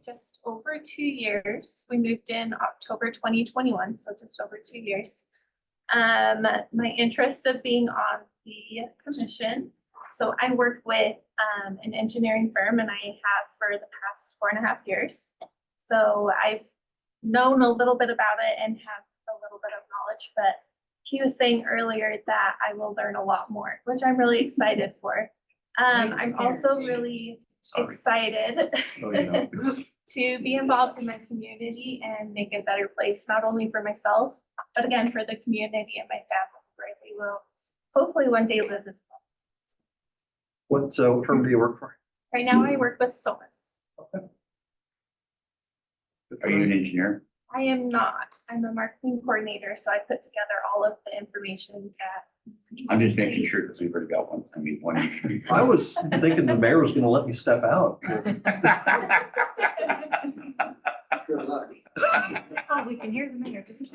just over 2 years. We moved in October 2021, so just over 2 years. My interest of being on the commission. So I work with an engineering firm, and I have for the past 4.5 years. So I've known a little bit about it and have a little bit of knowledge, but he was saying earlier that I will learn a lot more, which I'm really excited for. I'm also really excited to be involved in my community and make it a better place, not only for myself, but again, for the community and my family, where they will hopefully one day live as well. What firm do you work for? Right now I work with Somas. Okay. Are you an engineer? I am not. I'm a marketing coordinator, so I put together all of the information that. I'm just making sure because we've already got one. I mean, one. I was thinking the mayor was gonna let me step out. Good luck. Oh, we can hear the mayor, just.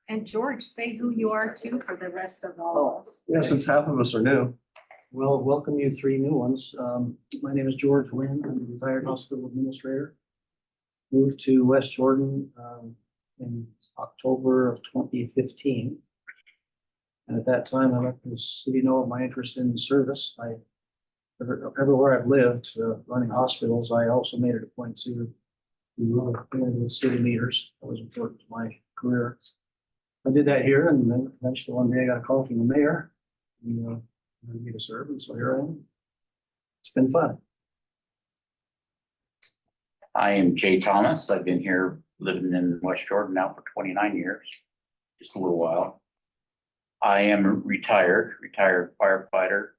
And George, say who you are too for the rest of all of us. Yeah, since half of us are new. Well, welcome you three new ones. My name is George Wynn. I'm a retired hospital administrator. Moved to West Jordan in October of 2015. And at that time, I let the city know of my interest in service. Everywhere I've lived, running hospitals, I also made it a point to work with city leaders. That was important to my career. I did that here, and then eventually one day I got a call from the mayor. Wanted me to serve, and so here I am. It's been fun. I am Jay Thomas. I've been here living in West Jordan now for 29 years, just a little while. I am retired firefighter,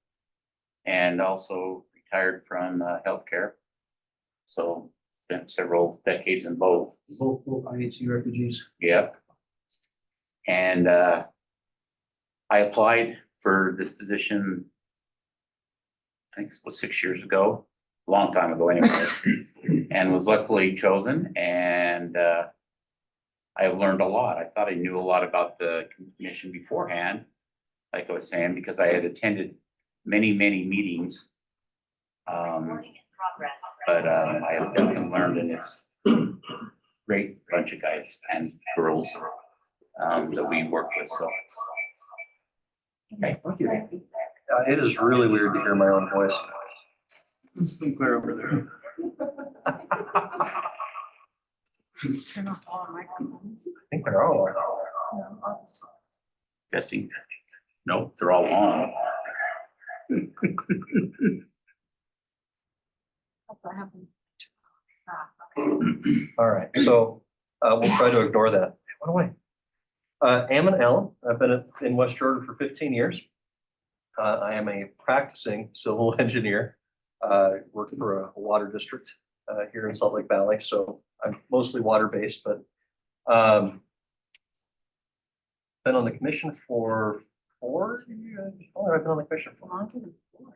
and also retired from healthcare. So spent several decades in both. Both IHC refugees. Yep. And I applied for this position, I think it was 6 years ago, a long time ago anyway, and was luckily chosen. And I have learned a lot. I thought I knew a lot about the commission beforehand, like I was saying, because I had attended many meetings. But I have definitely learned, and it's a great bunch of guys and girls that we work with. So, okay. Thank you. It is really weird to hear my own voice. Clear over there. Turn off all microphones. I think they're all. Testing. Nope, they're all on. What happened? All right, so we'll try to ignore that. What away? Ammon Allen. I've been in West Jordan for 15 years. I am a practicing civil engineer. Working for a water district here in Salt Lake Valley. So I'm mostly water-based, but been on the commission for 4 years. Oh, I've been on the commission for longer than 4.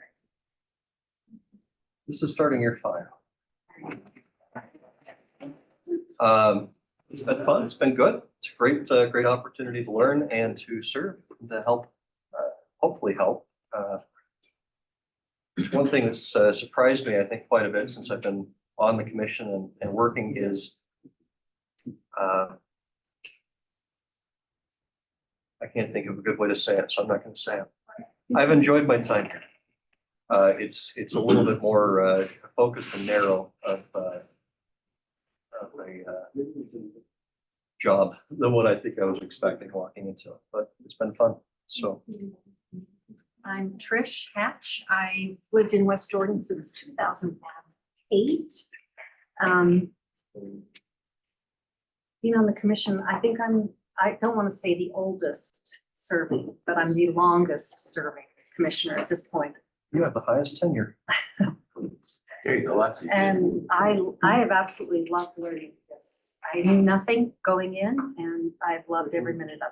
This is starting year 5. It's been fun. It's been good. It's a great opportunity to learn and to serve, to help, hopefully help. One thing that's surprised me, I think, quite a bit since I've been on the commission and working is I can't think of a good way to say it, so I'm not going to say it. I've enjoyed my time here. It's a little bit more focused and narrow of a job than what I think I was expecting walking into, but it's been fun. So I'm Trish Hatch. I've lived in West Jordan since 2008. Being on the commission, I think I don't want to say the oldest serving, but I'm the longest serving commissioner at this point. you have the highest tenure. There you go. That's it. And I have absolutely loved learning this. I knew nothing going in, and I've loved every minute of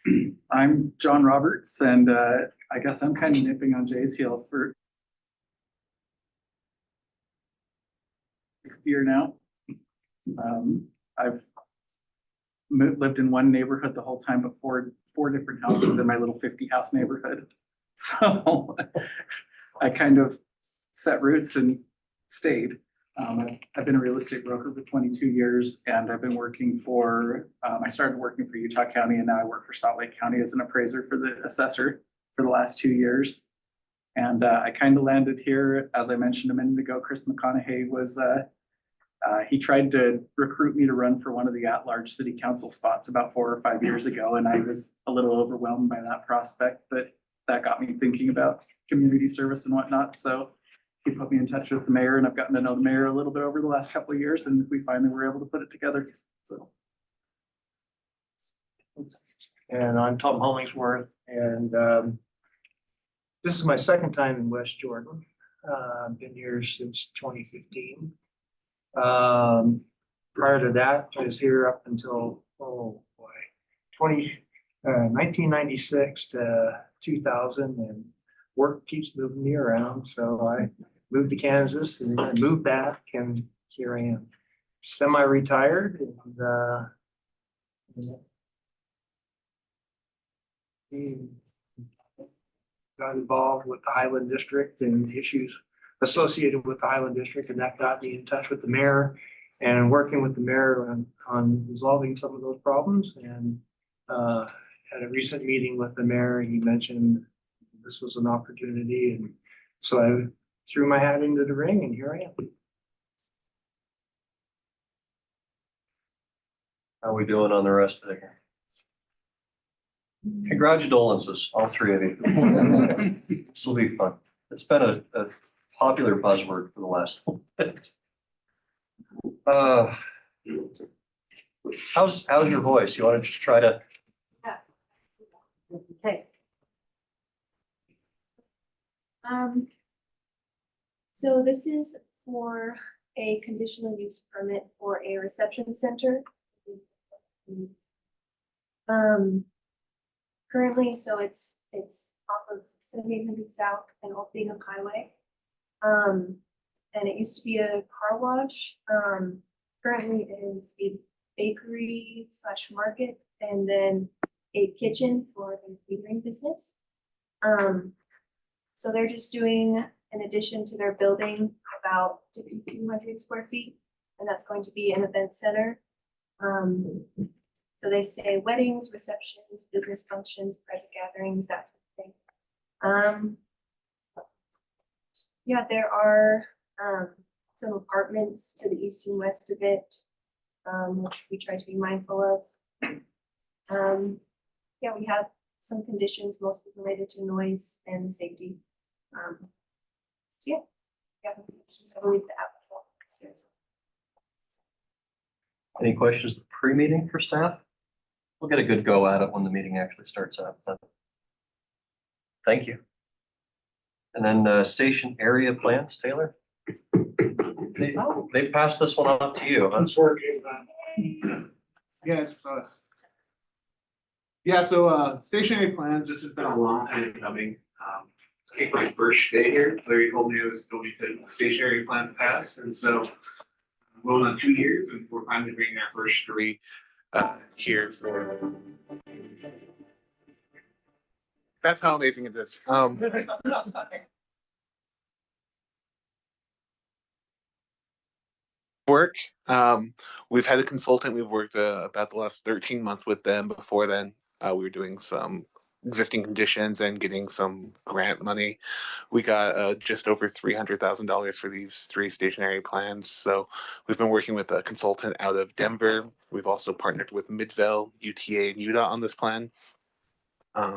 it. I'm John Roberts, and I guess I'm kind of nipping on Jay's heel for 6th year now. I've lived in one neighborhood the whole time, but four different houses in my little 50-house neighborhood. So I kind of set roots and stayed. I've been a real estate broker for 22 years and I've been working for, I started working for Utah County and now I work for Salt Lake County as an appraiser for the assessor for the last 2 years. And I kind of landed here, as I mentioned a minute ago, Chris McConaughey was, he tried to recruit me to run for one of the at-large city council spots about 4 or 5 years ago. And I was a little overwhelmed by that prospect, but that got me thinking about community service and whatnot. So he put me in touch with the mayor and I've gotten to know the mayor a little bit over the last couple of years and we finally were able to put it together. So. And I'm Tom Hollingsworth, and this is my second time in West Jordan. I've been here since 2015. Prior to that, I was here up until, 1996 to 2000, and work keeps moving me around. So I moved to Kansas and then moved back, and here I am. Semi-retired and got involved with the Highland District and issues associated with the Highland District, and that got me in touch with the mayor and working with the mayor on resolving some of those problems. And at a recent meeting with the mayor, he mentioned this was an opportunity, and so I threw my hat into the ring, and here I am. How are we doing on the rest of it? Congratulations, all three of you. This will be fun. It's been a popular buzzword for the last little bit. How's your voice? You want to just try to? Okay. So this is for a conditional use permit for a reception center. Currently, so it's off of 7800 South and Old Bingham Highway. And it used to be a car wash. Currently it is a bakery slash market and then a kitchen for the catering business. So they're just doing an addition to their building about 200 square feet, and that's going to be an event center. So they say weddings, receptions, business functions, private gatherings, that sort of thing. Yeah, there are some apartments to the east and west of it, which we try to be mindful of. Yeah, we have some conditions mostly related to noise and safety. So yeah, I believe the applicant is here as well. Any questions pre-meeting for staff? We'll get a good go at it when the meeting actually starts up. But thank you. And then station area plans, Taylor? They passed this one off to you. Huh? Yeah, it's yeah, so stationary plans, this has been a long time coming. I think my first day here, Larry told me I was going to put a stationary plan passed, and so going on 2 years, and we're finally bringing our first 3 here for. That's how amazing it is. Work. We've had a consultant. We've worked about the last 13 months with them. Before then, we were doing some existing conditions and getting some grant money. We got just over $300,000 for these 3 stationary plans. So we've been working with a consultant out of Denver. We've also partnered with Midvale, UTA, and UDOT on this plan.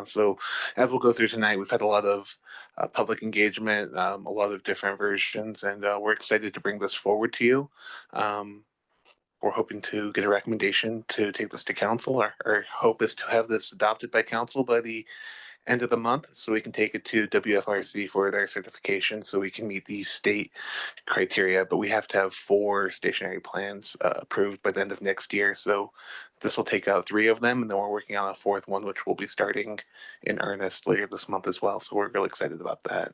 So as we'll go through tonight, we've had a lot of public engagement, a lot of different versions, and we're excited to bring this forward to you. We're hoping to get a recommendation to take this to council. Our hope is to have this adopted by council by the end of the month so we can take it to WFRC for their certification so we can meet the state criteria. But we have to have 4 stationary plans approved by the end of next year. So this will take out 3 of them, and then we're working on a 4th one, which will be starting in earnest later this month as well. So we're really excited about that.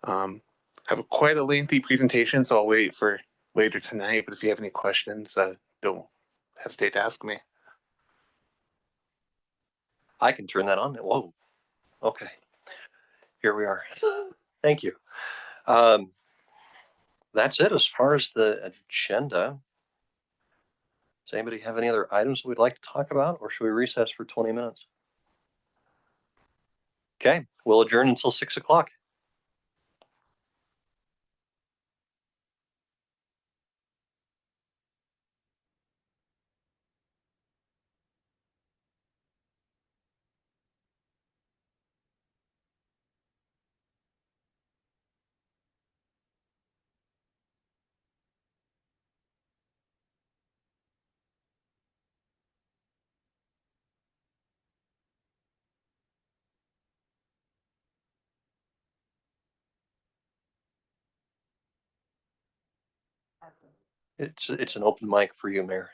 Have quite a lengthy presentation, so I'll wait for later tonight. But if you have any questions, don't hesitate to ask me. I can turn that on. Whoa. Okay. Here we are. Thank you. That's it as far as the agenda. Does anybody have any other items we'd like to talk about, or should we recess for 20 minutes? Okay, we'll adjourn until 6 o'clock. It's an open mic for you, Mayor.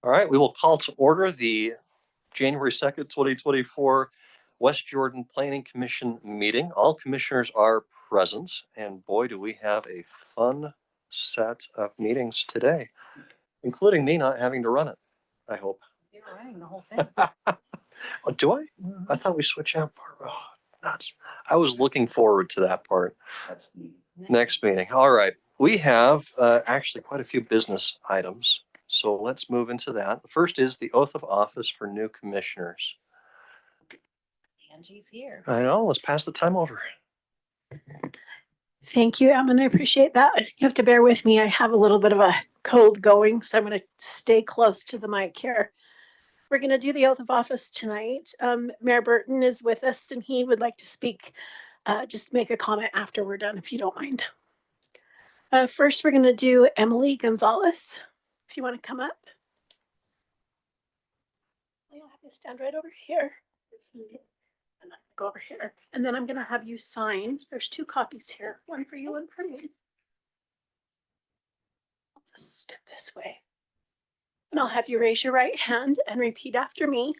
All right, we will call to order the January 2nd, 2024 West Jordan Planning Commission meeting. All commissioners are present, and boy, do we have a fun set of meetings today, including me not having to run it, I hope. You're running the whole thing. Oh, do I? I thought we switched out part. Oh, nuts. I was looking forward to that part. That's me. Next meeting. All right. We have actually quite a few business items. So let's move into that. The first is the oath of office for new commissioners. Angie's here. I know, let's pass the time over. Thank you, Ammon. I appreciate that. You have to bear with me. I have a little bit of a cold going, so I'm going to stay close to the mic here. We're going to do the oath of office tonight. Mayor Burton is with us and he would like to speak, just make a comment after we're done, if you don't mind. First, we're going to do Emily Gonzalez. If you want to come up. I'll have you stand right over here. And go over here. And then I'm going to have you sign. There's 2 copies here, one for you, one for me. I'll just step this way. And I'll have you raise your right hand and repeat after me.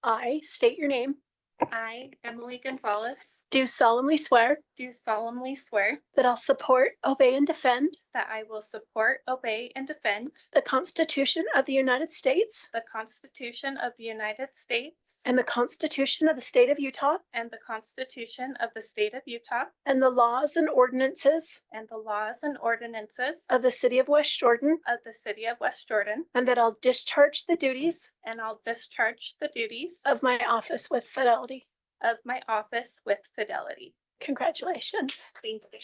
I state your name. I, Emily Gonzalez, Do solemnly swear do solemnly swear that I'll support, obey, and defend that I will support, obey, and defend the Constitution of the United States the Constitution of the United States and the Constitution of the State of Utah and the Constitution of the State of Utah and the laws and ordinances and the laws and ordinances of the City of West Jordan, of the City of West Jordan, and that I'll discharge the duties and I'll discharge the duties of my office with fidelity. of my office with fidelity. Congratulations. Thank you.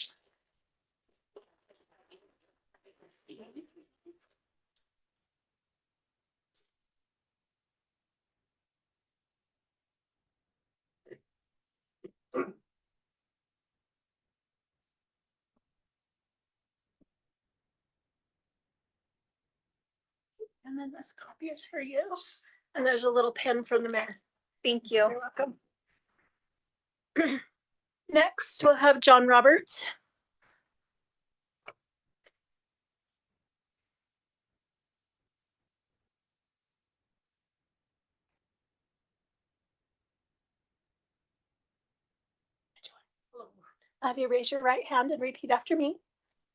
And then this copy is for you. And there's a little pen from the mayor. Thank you. You're welcome. Next, we'll have John Roberts. Have you raise your right hand and repeat after me.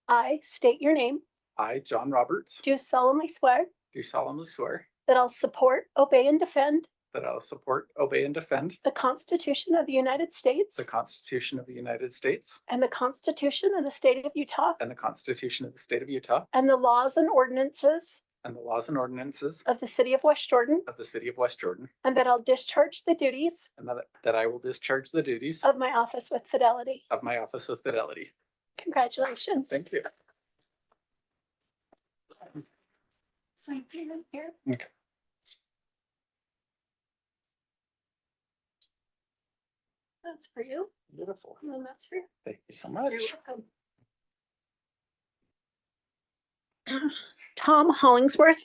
I state your name. I, John Roberts, Do solemnly swear do solemnly swear that I'll support, obey, and defend that I will support, obey, and defend the Constitution of the United States the Constitution of the United States and the Constitution of the State of Utah and the Constitution of the State of Utah and the laws and ordinances and the laws and ordinances of the City of West Jordan, of the City of West Jordan, and that I'll discharge the duties and that I will discharge the duties of my office with fidelity. of my office with fidelity. Congratulations. Thank you. Sign here and here. Okay. That's for you, Beautiful. and then that's for you. Thank you so much. You're welcome. Tom Hollingsworth.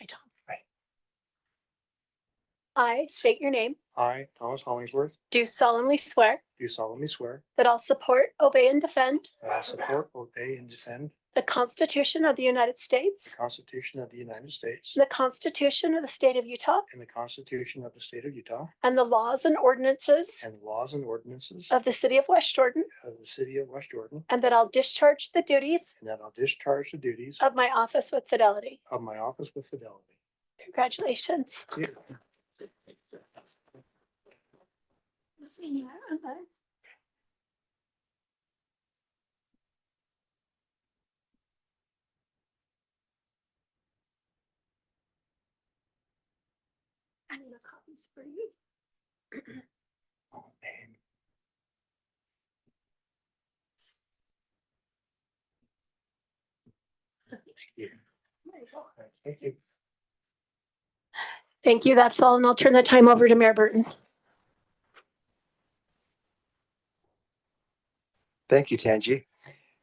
Hi, Tom. Right. I state your name. I, Thomas Hollingsworth, Do solemnly swear do solemnly swear that I'll support, obey, and defend that I will support, obey, and defend the Constitution of the United States, the Constitution of the United States the Constitution of the State of Utah, and the Constitution of the State of Utah and the laws and ordinances and the laws and ordinances of the City of West Jordan, of the City of West Jordan, and that I'll discharge the duties and that I'll discharge the duties of my office with fidelity. of my office with fidelity. Congratulations. Thank you. I need a copies for you. Oh, man. There you go. Thank you. Thank you. That's all. And I'll turn the time over to Mayor Burton. Thank you, Tangi.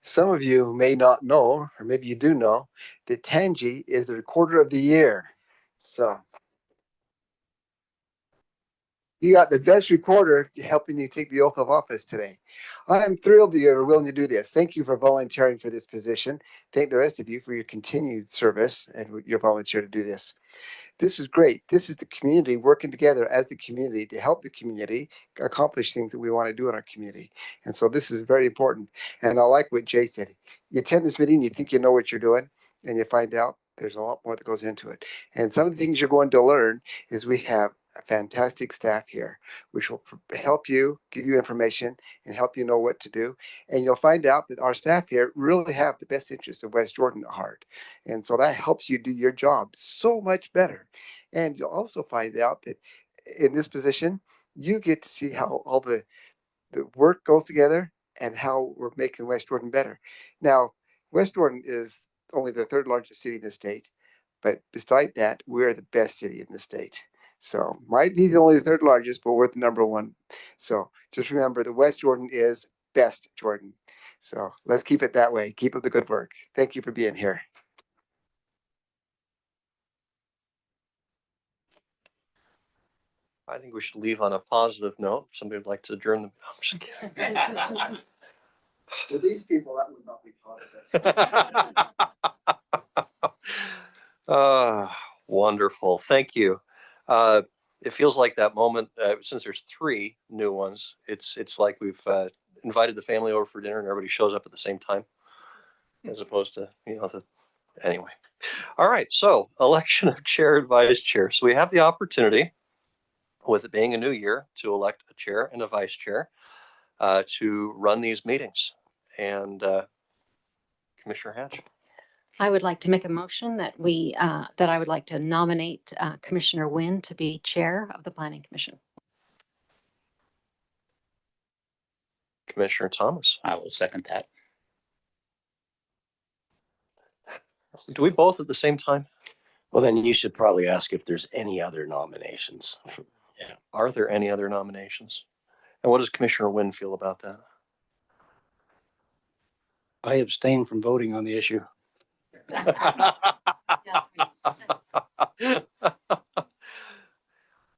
Some of you may not know, or maybe you do know, that Tangi is the recorder of the year. So you got the best recorder helping you take the oath of office today. I am thrilled that you are willing to do this. Thank you for volunteering for this position. Thank the rest of you for your continued service and your volunteer to do this. This is great. This is the community working together as the community to help the community accomplish things that we want to do in our community. And so this is very important. And I like what Jay said. You attend this meeting, you think you know what you're doing, and you find out there's a lot more that goes into it. And some of the things you're going to learn is we have a fantastic staff here, which will help you, give you information, and help you know what to do. And you'll find out that our staff here really have the best interests of West Jordan at heart. And so that helps you do your job so much better. And you'll also find out that in this position, you get to see how all the work goes together and how we're making West Jordan better. Now, West Jordan is only the third largest city in the state, but beside that, we're the best city in the state. So might be the only third largest, but we're the number one. So just remember that West Jordan is best Jordan. So let's keep it that way. Keep up the good work. Thank you for being here. I think we should leave on a positive note. Somebody would like to adjourn the. I'm just kidding. For these people, that would not be positive. Wonderful. Thank you. It feels like that moment, since there's 3 new ones, it's like we've invited the family over for dinner and everybody shows up at the same time, as opposed to, anyway. All right. So election of chair and vice chair. So we have the opportunity, with it being a new year, to elect a chair and a vice chair to run these meetings. And Commissioner Hatch. I would like to make a motion that that I would like to nominate Commissioner Wynn to be Chair of the Planning Commission. Commissioner Thomas. I will second that. Do we both at the same time? Well, then you should probably ask if there's any other nominations. Are there any other nominations? And what does Commissioner Wynn feel about that? I abstain from voting on the issue.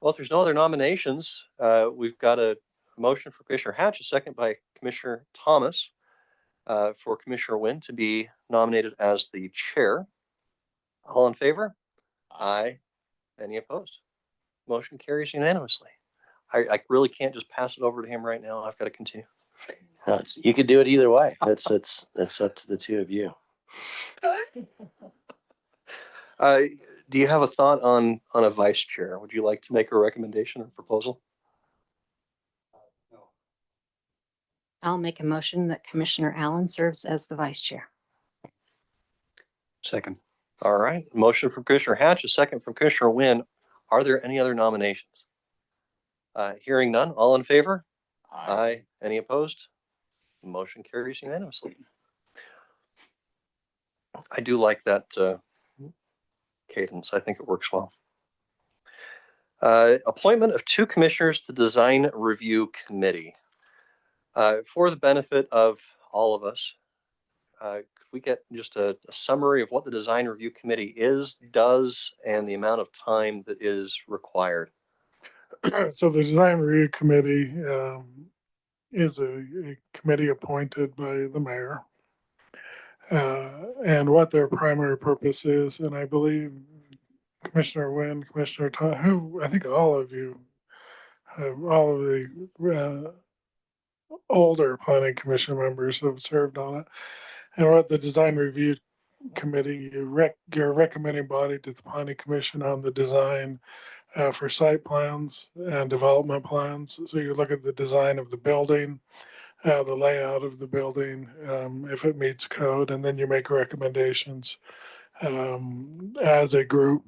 Well, if there's no other nominations, we've got a motion for Commissioner Hatch, a second by Commissioner Thomas, for Commissioner Wynn to be nominated as the chair. All in favor? Aye. Any opposed? Motion carries unanimously. I really can't just pass it over to him right now. I've got to continue. You could do it either way. It's up to the two of you. Do you have a thought on a vice chair? Would you like to make a recommendation or proposal? No. I'll make a motion that Commissioner Allen serves as the Vice Chair. Second. All right. Motion from Commissioner Hatch, a second from Commissioner Wynn. Are there any other nominations? Hearing none. All in favor? Aye. Any opposed? Motion carries unanimously. I do like that cadence. I think it works well. Appointment of 2 commissioners to the Design Review Committee. For the benefit of all of us, could we get just a summary of what the Design Review Committee does, and the amount of time that is required? So the Design Review Committee is a committee appointed by the mayor. And what their primary purpose is, and I believe Commissioner Wynn, Commissioner Tom, who I think all of you, all of the older planning commission members have served on it. And what the Design Review Committee, you're a recommending body to the planning commission on the design for site plans and development plans. So you look at the design of the building, the layout of the building, if it meets code, and then you make recommendations as a group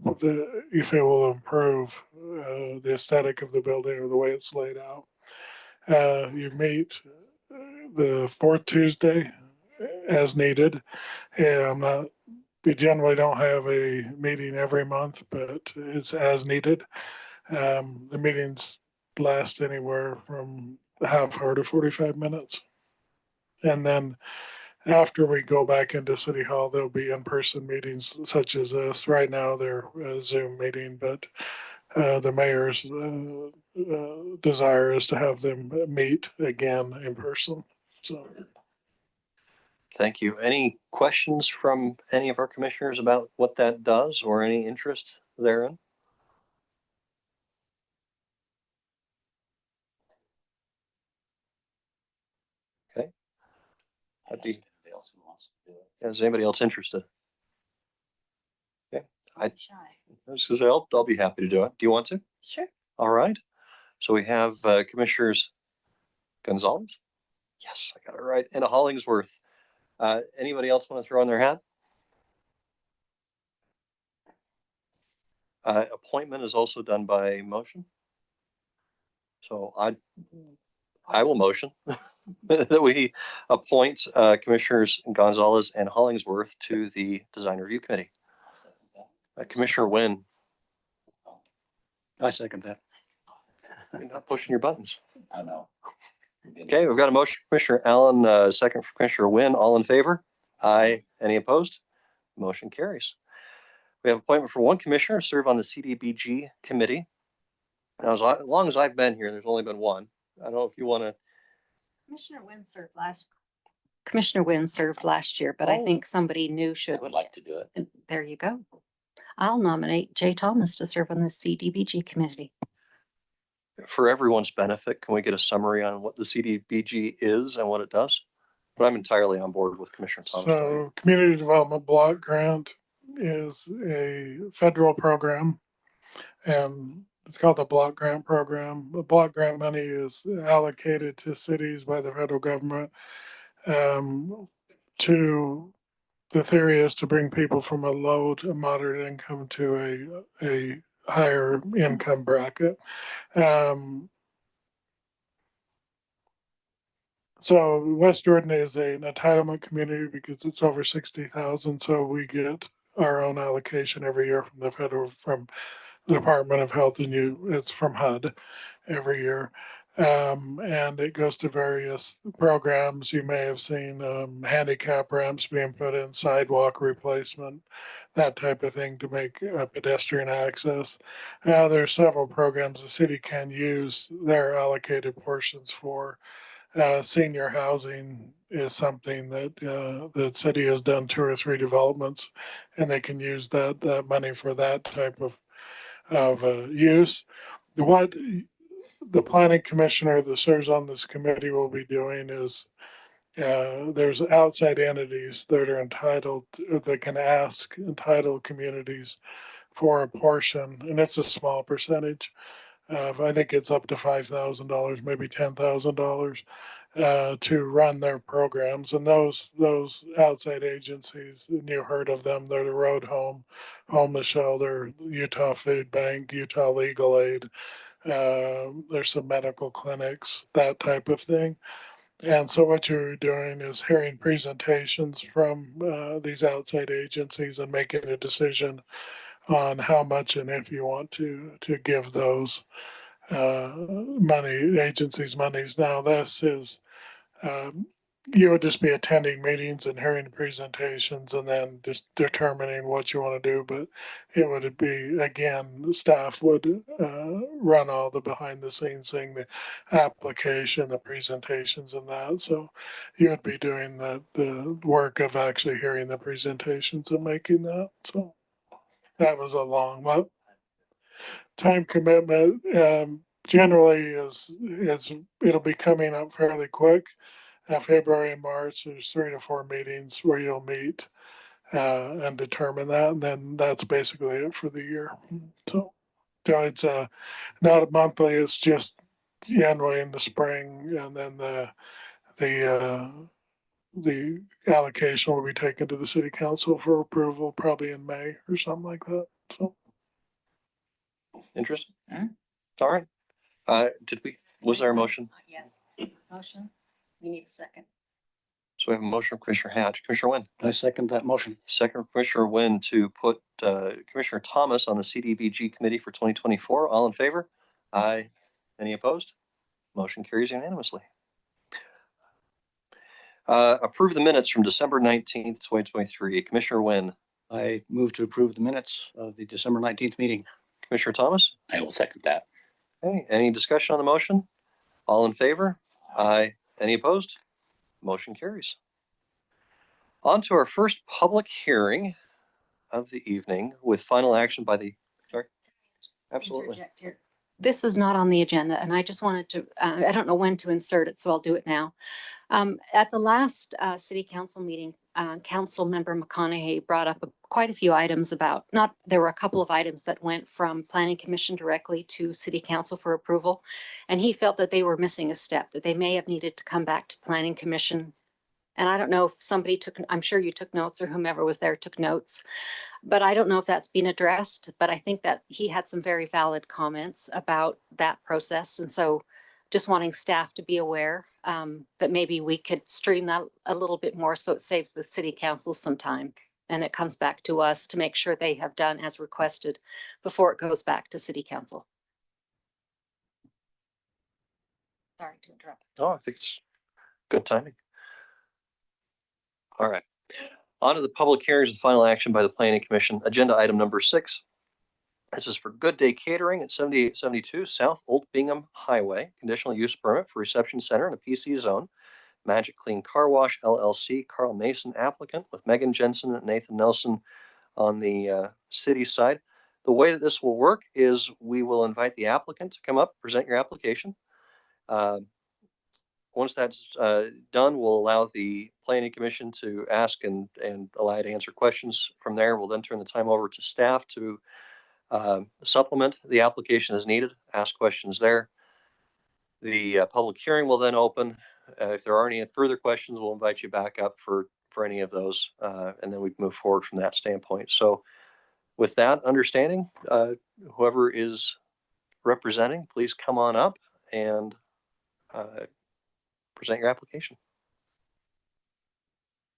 if it will improve the aesthetic of the building or the way it's laid out. You meet the 4th Tuesday as needed. We generally don't have a meeting every month, but it's as needed. The meetings last anywhere from a half hour to 45 minutes. And then after we go back into City Hall, there'll be in-person meetings such as this. Right now, they're a Zoom meeting, but the mayor's desire is to have them meet again in person. So. Thank you. Any questions from any of our commissioners about what that does or any interest therein? Okay. I'd be, Anybody else who wants to do it? is anybody else interested? Okay, Shy. I was gonna say, I'll be happy to do it. Do you want to? Sure. All right. So we have Commissioners Gonzalez. Yes, I got it right. And Hollingsworth. Anybody else want to throw in their hat? Appointment is also done by motion. So I will motion that we appoint Commissioners Gonzalez and Hollingsworth to the Design Review Committee. I'll second that. Commissioner Wynn, I second that. you're not pushing your buttons. I know. Okay, we've got a motion, Commissioner Allen, second for Commissioner Wynn. All in favor? Aye. Any opposed? Motion carries. We have appointment for one commissioner to serve on the CDBG committee. Now, as long as I've been here, there's only been one. I don't know if you want to. Commissioner Wynn served last year, but I Oh. think somebody new I should. would like to do it. And there you go. I'll nominate Jay Thomas to serve on the CDBG committee. For everyone's benefit, can we get a summary on what the CDBG is and what it does? But I'm entirely on board with Commissioner Thomas. So Community Development Block Grant is a federal program, and it's called the Block Grant Program. The block grant money is allocated to cities by the federal government. To the theory is to bring people from a low to moderate income to a higher income bracket. So West Jordan is an entitlement community because it's over 60,000. So we get our own allocation every year from the from the Department of Health it's from HUD every year. And it goes to various programs. You may have seen handicap ramps being put in, sidewalk replacement, that type of thing to make pedestrian access. There's several programs the city can use their allocated portions for. Senior housing is something that the city has done 2 or 3 developments, and they can use that money for that type of use. What the planning commissioner that serves on this committee will be doing is there's outside entities that are entitled that can ask entitled communities for a portion, and it's a small percentage. I think it's up to $5,000, maybe $10,000 to run their programs. And those outside agencies, and you heard of them, they're the Road Home, Homeless Shelter, Utah Food Bank, Utah Legal Aid. There's some medical clinics, that type of thing. And so what you're doing is hearing presentations from these outside agencies and making a decision on how much and if you want to give those agencies monies. Now this is you would just be attending meetings and hearing presentations and then just determining what you want to do. But it would be, again, the staff would run all the behind the scenes thing, the application, the presentations and that. So you would be doing the work of actually hearing the presentations and making that. So that was a long time commitment. Generally it'll be coming up fairly quick. February and March, there's 3 to 4 meetings where you'll meet and determine that, and then that's basically it for the year. So it's not a monthly; it's just generally in the spring, and then the allocation will be taken to the city council for approval probably in May or something like that. So Interesting. Mhm. All right. Was there a motion? Yes. Motion. We need a second. So we have a motion from Commissioner Hatch. Commissioner Wynn. I second that motion. Second, Commissioner Wynn to put Commissioner Thomas on the CDBG committee for 2024. All in favor? Aye. Any opposed? Motion carries unanimously. Approve the minutes from December 19th, 2023. Commissioner Wynn, I move to approve the minutes of the December 19th meeting. Commissioner Thomas. I will second that. Okay, any discussion on the motion? All in favor? Aye. Any opposed? Motion carries. On to our first public hearing of the evening with final action by the, sorry? Absolutely. Interject here. This is not on the agenda, and I just wanted to, I don't know when to insert it, so I'll do it now. At the last city council meeting, council member McConaughey brought up quite a few items about, there were a couple of items that went from planning commission directly to city council for approval. And he felt that they were missing a step, that they may have needed to come back to planning commission. And I don't know if somebody took, I'm sure you took notes or whomever was there took notes, but I don't know if that's been addressed. But I think that he had some very valid comments about that process. And so just wanting staff to be aware that maybe we could stream that a little bit more so it saves the city council some time. And it comes back to us to make sure they have done as requested before it goes back to city council. Sorry to interrupt. Oh, I think it's good timing. All right. On to the public hearings and final action by the planning commission. Agenda item number 6. This is for Good Day Catering at 7872 South Old Bingham Highway. Conditional use permit for reception center in a PC zone. Magic Clean Car Wash LLC, Carl Mason applicant with Megan Jensen and Nathan Nelson on the city side. The way that this will work is we will invite the applicant to come up, present your application. Once that's done, we'll allow the planning commission to ask and allow you to answer questions from there. We'll then turn the time over to staff to supplement the application as needed, ask questions there. The public hearing will then open. If there are any further questions, we'll invite you back up for any of those, and then we move forward from that standpoint. So with that understanding, whoever is representing, please come on up and present your application.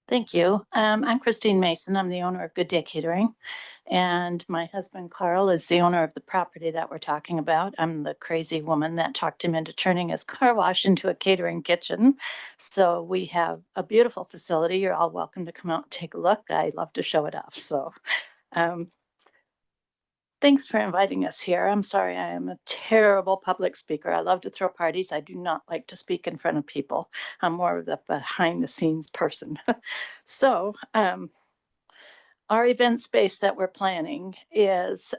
Thank you. I'm Christine Mason. I'm the owner of Good Day Catering. And my husband Carl is the owner of the property that we're talking about. I'm the crazy woman that talked him into turning his car wash into a catering kitchen. So we have a beautiful facility. You're all welcome to come out and take a look. I love to show it off. So thanks for inviting us here. I'm sorry, I am a terrible public speaker. I love to throw parties. I do not like to speak in front of people. I'm more of the behind the scenes person. So our event space that we're planning is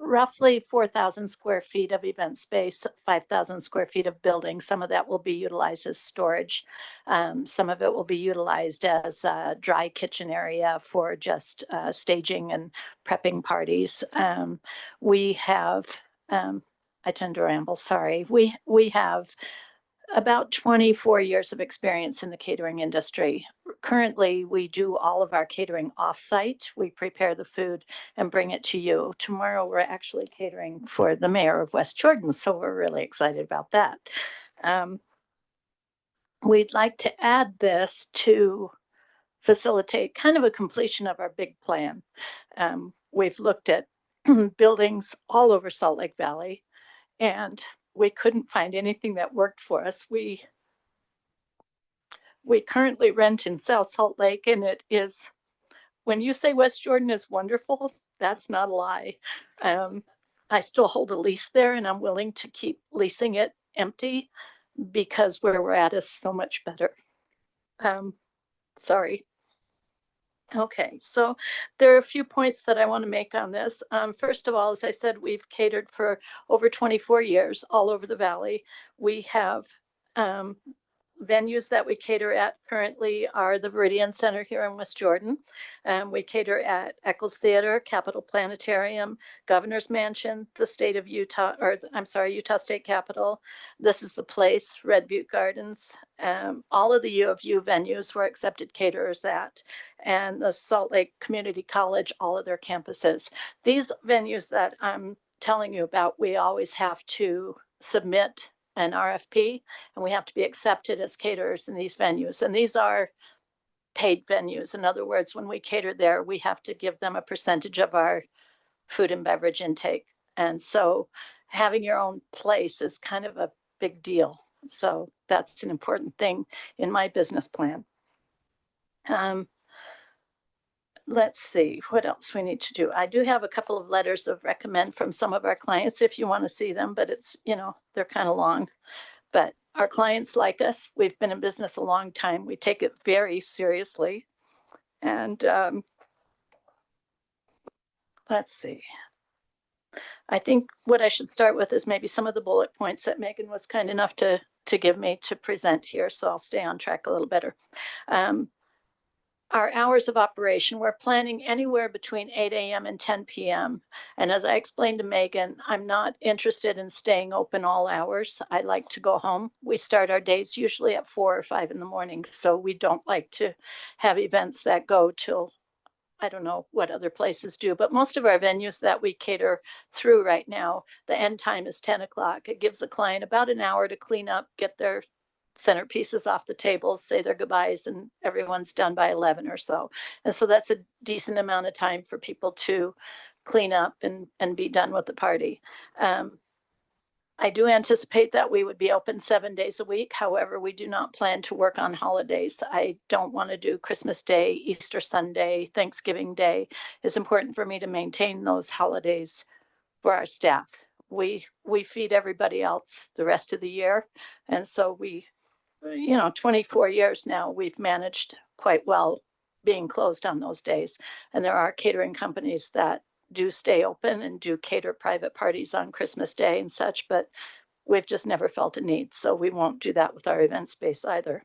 roughly 4,000 square feet of event space, 5,000 square feet of building. Some of that will be utilized as storage. Some of it will be utilized as a dry kitchen area for just staging and prepping parties. We have, I tend to ramble, sorry. We have about 24 years of experience in the catering industry. Currently, we do all of our catering offsite. We prepare the food and bring it to you. Tomorrow, we're actually catering for the mayor of West Jordan, so we're really excited about that. We'd like to add this to facilitate kind of a completion of our big plan. We've looked at buildings all over Salt Lake Valley, and we couldn't find anything that worked for us. We currently rent in South Salt Lake, and it is, when you say West Jordan is wonderful, that's not a lie. I still hold a lease there, and I'm willing to keep leasing it empty because where we're at is so much better. Sorry. Okay, so there are a few points that I want to make on this. First of all, as I said, we've catered for over 24 years all over the valley. We have venues that we cater at currently are the Viridian Center here in West Jordan. We cater at Eccles Theater, Capitol Planetarium, Governor's Mansion, the state of Utah, or I'm sorry, Utah State Capitol. This is the Place, Red Butte Gardens. All of the U of U venues were accepted caterers at, and the Salt Lake Community College, all of their campuses. These venues that I'm telling you about, we always have to submit an RFP, and we have to be accepted as caterers in these venues. And these are paid venues. In other words, when we cater there, we have to give them a percentage of our food and beverage intake. And so having your own place is kind of a big deal. So that's an important thing in my business plan. Let's see what else we need to do. I do have a couple of letters of recommend from some of our clients if you want to see them, but it's, they're kind of long. But our clients like us. We've been in business a long time. We take it very seriously. And let's see. I think what I should start with is maybe some of the bullet points that Megan was kind enough to give me to present here. So I'll stay on track a little better. Our hours of operation, we're planning anywhere between 8 a.m. and 10 p.m. And as I explained to Megan, I'm not interested in staying open all hours. I like to go home. We start our days usually at 4 or 5 in the morning. So we don't like to have events that go till, I don't know what other places do, but most of our venues that we cater through right now, the end time is 10 o'clock. It gives a client about an hour to clean up, get their centerpieces off the tables, say their goodbyes, and everyone's done by 11 or so. And so that's a decent amount of time for people to clean up and be done with the party. I do anticipate that we would be open 7 days a week. However, we do not plan to work on holidays. I don't want to do Christmas Day, Easter Sunday, Thanksgiving Day. It's important for me to maintain those holidays for our staff. We feed everybody else the rest of the year. And so 24 years now, we've managed quite well being closed on those days. And there are catering companies that do stay open and do cater private parties on Christmas Day and such, but we've just never felt a need. So we won't do that with our event space either.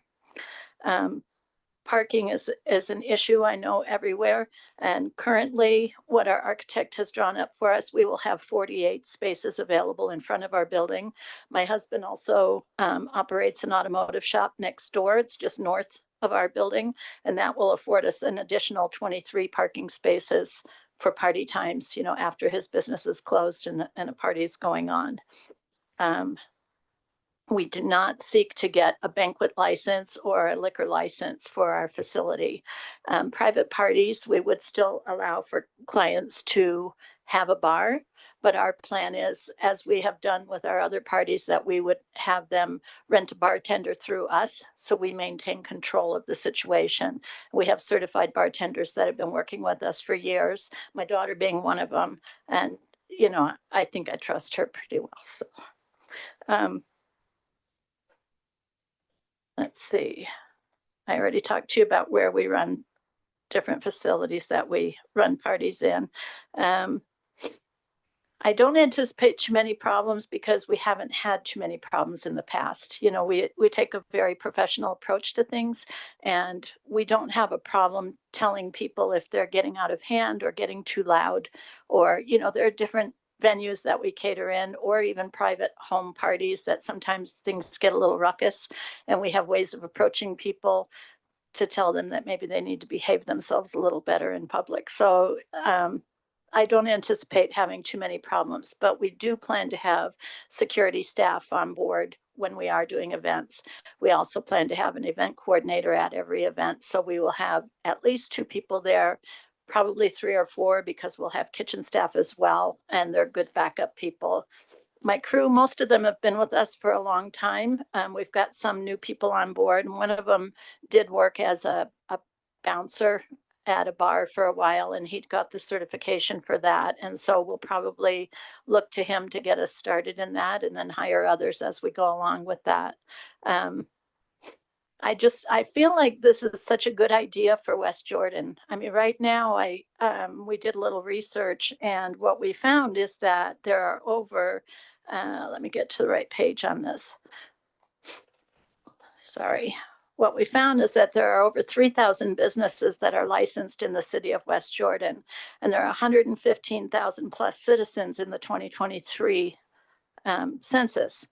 Parking is an issue, I know, everywhere. And currently, what our architect has drawn up for us, we will have 48 spaces available in front of our building. My husband also operates an automotive shop next door. It's just north of our building, and that will afford us an additional 23 parking spaces for party times, after his business is closed and a party is going on. We do not seek to get a banquet license or a liquor license for our facility. Private parties, we would still allow for clients to have a bar, but our plan is, as we have done with our other parties, that we would have them rent a bartender through us, so we maintain control of the situation. We have certified bartenders that have been working with us for years, my daughter being one of them, and I think I trust her pretty well. So let's see. I already talked to you about where we run different facilities that we run parties in. I don't anticipate too many problems because we haven't had too many problems in the past. We take a very professional approach to things, and we don't have a problem telling people if they're getting out of hand or getting too loud, or, there are different venues that we cater in, or even private home parties that sometimes things get a little ruckus, and we have ways of approaching people to tell them that maybe they need to behave themselves a little better in public. So I don't anticipate having too many problems, but we do plan to have security staff on board when we are doing events. We also plan to have an event coordinator at every event, so we will have at least 2 people there, probably 3 or 4, because we'll have kitchen staff as well, and they're good backup people. My crew, most of them have been with us for a long time. We've got some new people on board, and one of them did work as a bouncer at a bar for a while, and he'd got the certification for that. And so we'll probably look to him to get us started in that, and then hire others as we go along with that. I feel like this is such a good idea for West Jordan. I mean, right now, we did a little research, and what we found is that there are over, let me get to the right page on this. Sorry. What we found is that there are over 3,000 businesses that are licensed in the city of West Jordan, and there are 115,000 plus citizens in the 2023 census.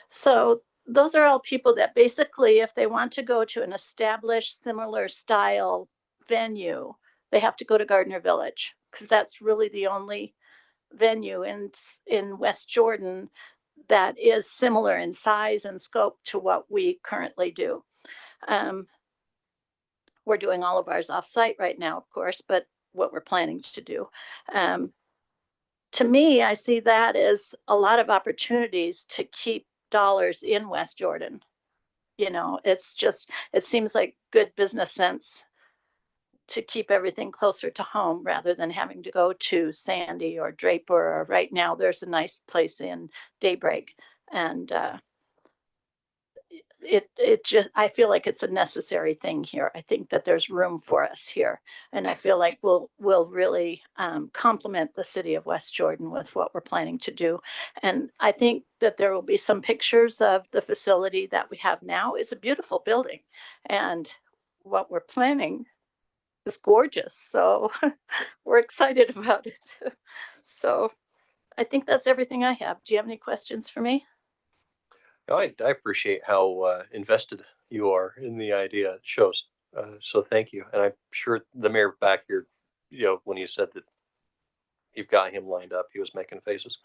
So those are all people that basically, if they want to go to an established similar style venue, they have to go to Gardner Village, because that's really the only venue in West Jordan that is similar in size and scope to what we currently do. We're doing all of ours off-site right now, of course, but what we're planning to do. To me, I see that as a lot of opportunities to keep dollars in West Jordan. You know, it's just, it seems like good business sense to keep everything closer to home rather than having to go to Sandy or Draper. Or right now, there's a nice place in Daybreak. And it just, I feel like it's a necessary thing here. I think that there's room for us here. And I feel like we'll really complement the city of West Jordan with what we're planning to do. And I think that there will be some pictures of the facility that we have now. It's a beautiful building. And what we're planning is gorgeous. So we're excited about it. So I think that's everything I have. Do you have any questions for me? I appreciate how invested you are in the idea. It shows. So thank you. And I'm sure the mayor back here, you know, when you said that you've got him lined up, he was making faces.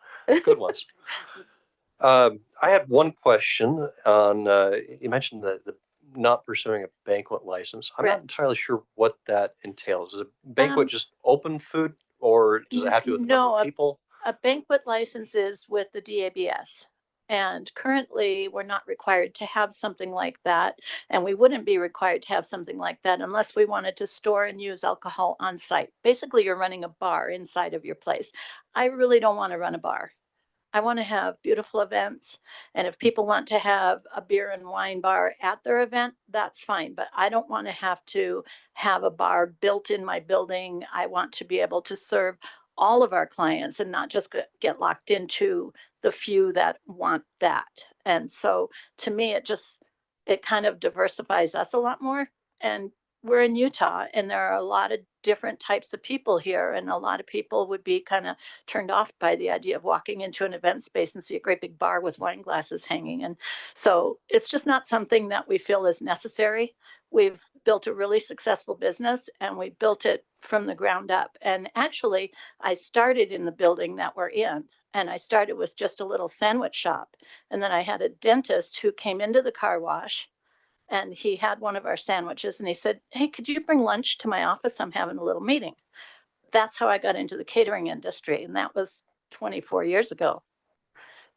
Good ones. I had one question on, you mentioned the not pursuing a banquet license. I'm not Right. entirely sure what that entails. Is a banquet just open food, or does it have to do with the number No, of people? a banquet license is with the DABS. And currently, we're not required to have something like that. And we wouldn't be required to have something like that unless we wanted to store and use alcohol on site. Basically, you're running a bar inside of your place. I really don't want to run a bar. I want to have beautiful events. And if people want to have a beer and wine bar at their event, that's fine. But I don't want to have a bar built in my building. I want to be able to serve all of our clients and not just get locked into the few that want that. And so to me, it kind of diversifies us a lot more. And we're in Utah and there are a lot of different types of people here. And a lot of people would be kind of turned off by the idea of walking into an event space and see a great big bar with wine glasses hanging. And so it's just not something that we feel is necessary. We've built a really successful business and we built it from the ground up. And actually, I started in the building that we're in. And I started with just a little sandwich shop. And then I had a dentist who came into the car wash and he had one of our sandwiches and he said, "Hey, could you bring lunch to my office? I'm having a little meeting." That's how I got into the catering industry. And that was 24 years ago.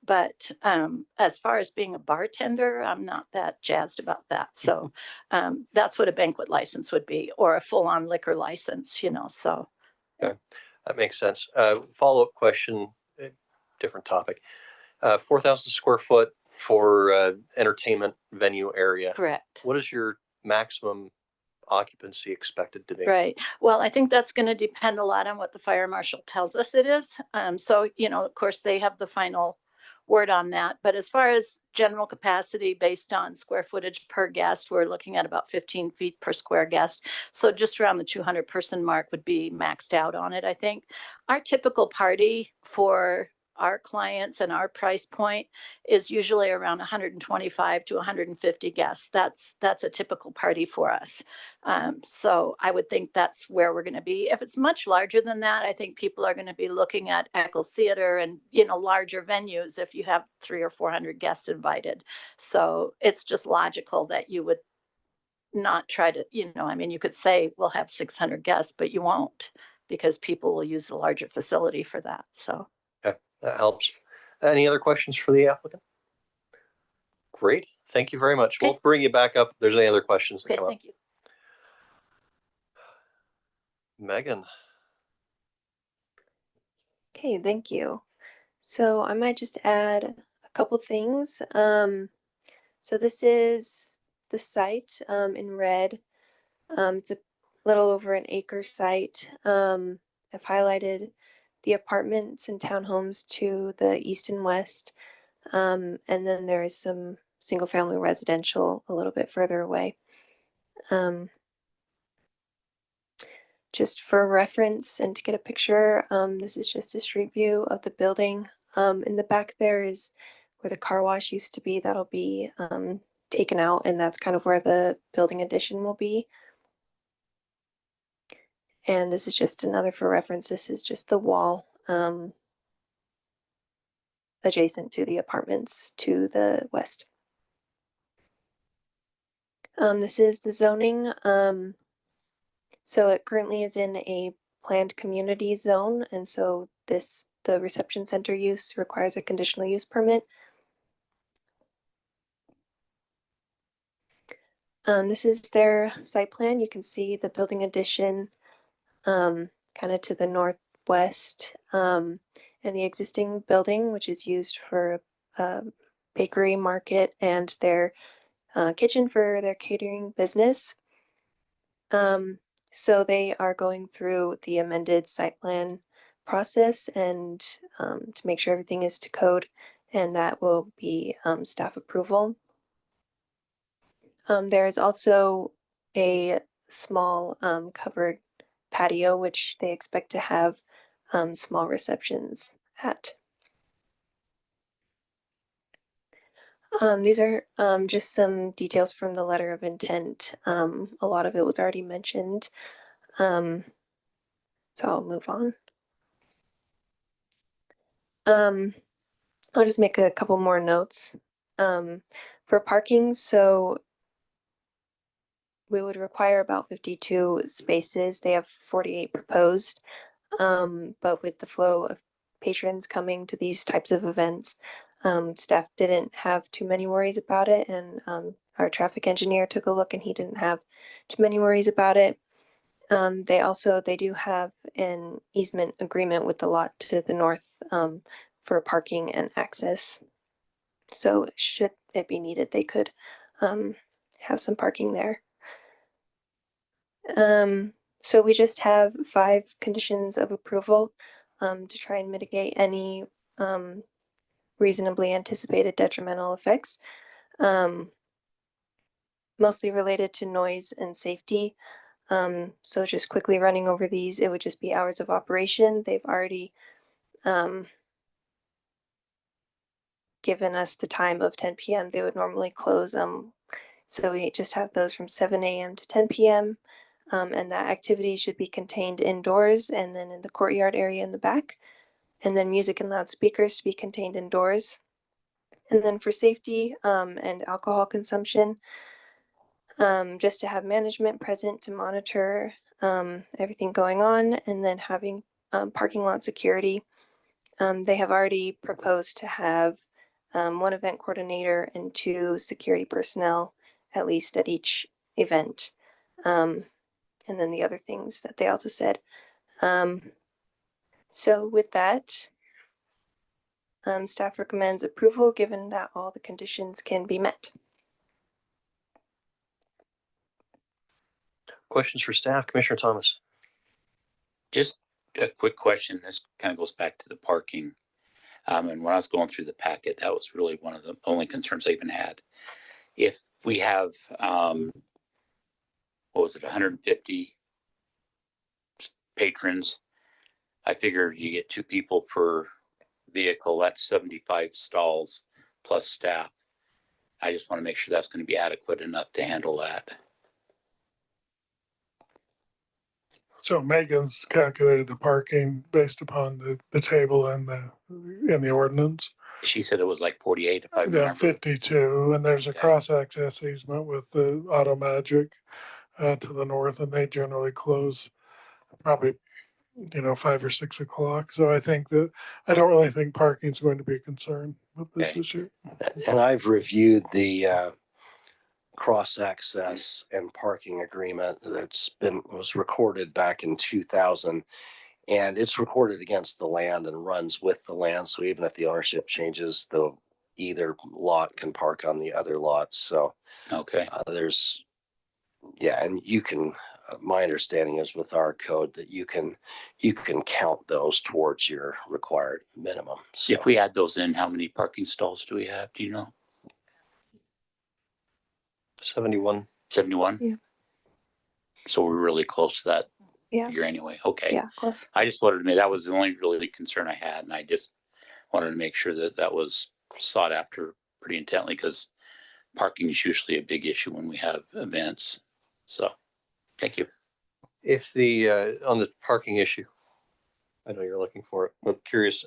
But as far as being a bartender, I'm not that jazzed about that. So that's what a banquet license would be, or a full-on liquor license, you know, so. Okay, that makes sense. Follow-up question, different topic. 4,000 square foot for entertainment venue area. Correct. What is your maximum occupancy expected to be? Right. Well, I think that's going to depend a lot on what the fire marshal tells us it is. So, you know, of course, they have the final word on that. But as far as general capacity based on square footage per guest, we're looking at about 15 feet per square guest. So just around the 200 person mark would be maxed out on it, I think. Our typical party for our clients and our price point is usually around 125 to 150 guests. That's a typical party for us. So I would think that's where we're going to be. If it's much larger than that, I think people are going to be looking at Eccles Theater and, you know, larger venues if you have 300 or 400 guests invited. So it's just logical that you would not try to, you know, I mean, you could say we'll have 600 guests, but you won't because people will use a larger facility for that. So. Okay, that helps. Any other questions for the applicant? Great. Thank you very much. Okay. We'll bring you back up if there's any other questions that Okay, come up. thank you. Megan. Okay, thank you. So I might just add a couple things. So this is the site in red. It's a little over an acre site. I've highlighted the apartments and townhomes to the east and west. And then there is some single family residential a little bit further away. Just for reference and to get a picture, this is just a street view of the building. In the back there is where the car wash used to be. That'll be taken out, and that's kind of where the building addition will be. And this is just another for reference. This is just the wall adjacent to the apartments to the west. This is the zoning. So it currently is in a planned community zone, and so the reception center use requires a conditional use permit. This is their site plan. You can see the building addition kind of to the northwest, and the existing building, which is used for bakery, market, and their kitchen for their catering business. So they are going through the amended site plan process and to make sure everything is to code, and that will be staff approval. There is also a small covered patio, which they expect to have small receptions at. These are just some details from the letter of intent. A lot of it was already mentioned. So I'll move on. I'll just make a couple more notes. For parking, so we would require about 52 spaces. They have 48 proposed. But with the flow of patrons coming to these types of events, staff didn't have too many worries about it. And our traffic engineer took a look and he didn't have too many worries about it. They do have an easement agreement with the lot to the north for parking and access. So should it be needed, they could have some parking there. So we just have 5 conditions of approval to try and mitigate any reasonably anticipated detrimental effects, mostly related to noise and safety. So just quickly running over these, it would just be hours of operation. They've already given us the time of 10 p.m. They would normally close. So we just have those from 7 a.m. to 10 p.m. And that activity should be contained indoors and then in the courtyard area in the back. And then music and loudspeakers to be contained indoors. And then for safety and alcohol consumption, just to have management present to monitor everything going on, and then having parking lot security. They have already proposed to have 1 event coordinator and 2 security personnel, at least at each event. And then the other things that they also said. So with that, staff recommends approval given that all the conditions can be met. Questions for staff? Commissioner Thomas? Just a quick question. This kind of goes back to the parking. And when I was going through the packet, that was really one of the only concerns I even had. If we have, what was it, 150 patrons, I figure you get 2 people per vehicle. That's 75 stalls plus staff. I just want to make sure that's going to be adequate enough to handle that. So Megan's calculated the parking based upon the table and the ordinance. She said it was like 48 if I Yeah, remember. 52, and there's a Okay. cross-access easement with the Auto Magic to the north, and they generally close probably, 5 or 6 o'clock. So I don't really think parking is going to be a concern with this Okay. issue. And I've reviewed the cross-access and parking agreement was recorded back in 2000. And it's recorded against the land and runs with the land. So even if the ownership changes, either lot can park on the other lot. So Okay. and you can, my understanding is with our code that you can count those towards your required minimum. So If we add those in, how many parking stalls do we have? Do you know? 71. 71? Yeah. So we're really close to that Yeah. figure anyway. Okay. Yeah, close. I just wanted to make, that was the only really concern I had. And I just wanted to make sure that that was sought after pretty intently because parking is usually a big issue when we have events. So, thank you. If on the parking issue, I know you're looking for it, I'm curious,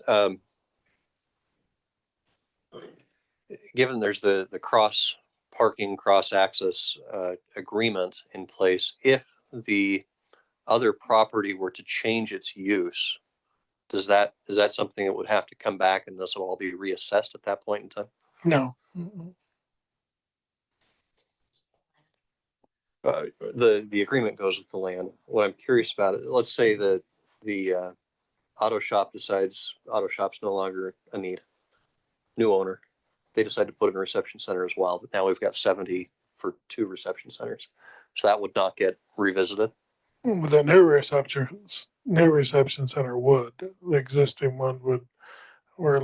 given there's the cross access agreement in place, if the other property were to change its use, is that something that would have to come back and this will all be reassessed at that point in time? No. the agreement goes with the land. What I'm curious about it, let's say the auto shop decides auto shop's no longer a need. New owner, they decide to put in a reception center as well, but now we've got 70 for 2 reception centers. So that would not get revisited. The new reception center would, the existing one would, we're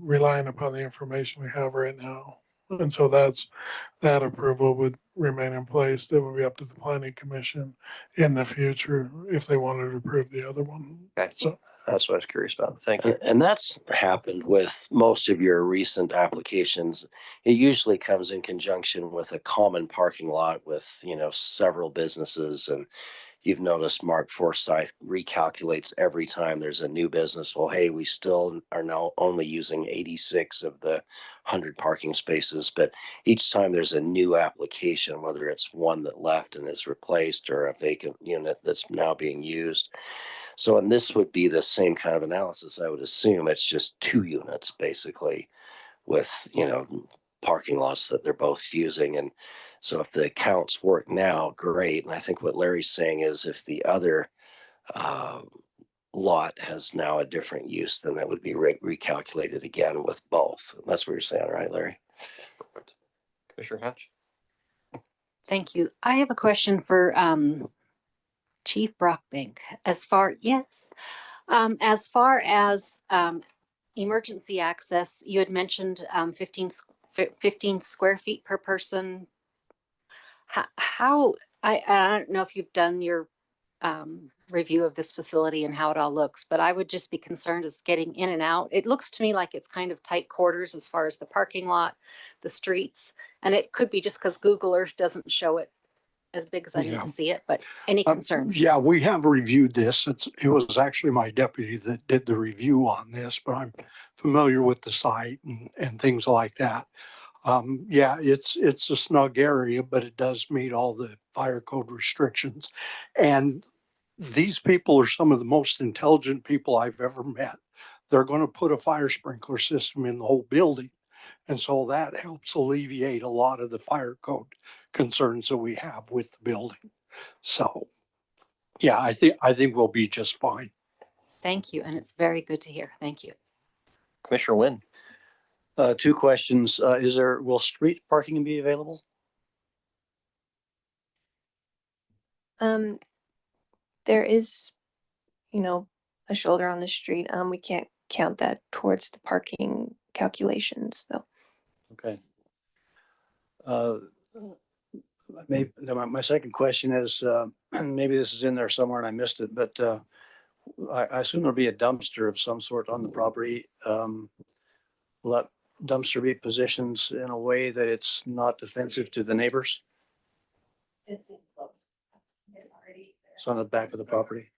relying upon the information we have right now. And so that approval would remain in place. That would be up to the planning commission in the future if they wanted to approve the other one. Okay. So That's what I was curious about. Thank you. And that's happened with most of your recent applications. It usually comes in conjunction with a common parking lot with, several businesses. And you've noticed Mark Forsyth recalculates every time there's a new business. Well, hey, we still are now only using 86 of the 100 parking spaces. But each time there's a new application, whether it's one that left and is replaced or a vacant unit that's now being used. So, and this would be the same kind of analysis, I would assume. It's just 2 units basically with, parking lots that they're both using. And so if the accounts work now, great. And I think what Larry's saying is if the other lot has now a different use, then that would be recalculated again with both. That's what you're saying, right, Larry? Commissioner Hatch? Thank you. I have a question for Chief Brockbank. As far as emergency access, you had mentioned 15 square feet per person. I don't know if you've done your review of this facility and how it all looks, but I would just be concerned as getting in and out. It looks to me like it's kind of tight quarters as far as the parking lot, the streets, and it could be just because Google Earth doesn't show it as big as I need to see it, but any concerns? Yeah, we have reviewed this. It was actually my deputy that did the review on this, but I'm familiar with the site and things like that. Yeah, it's a snug area, but it does meet all the fire code restrictions. And these people are some of the most intelligent people I've ever met. They're going to put a fire sprinkler system in the whole building. And so that helps alleviate a lot of the fire code concerns that we have with the building. So, yeah, I think we'll be just fine. Thank you, and it's very good to hear. Thank you. Commissioner Wynn? 2 questions. Will street parking be available? There is, a shoulder on the street. We can't count that towards the parking calculations though. Okay. Maybe my second question is, maybe this is in there somewhere and I missed it, but I assume there'll be a dumpster of some sort on the property. Will that dumpster be positioned in a way that it's not offensive to the neighbors? It's close. It's already there. It's on the back of the property.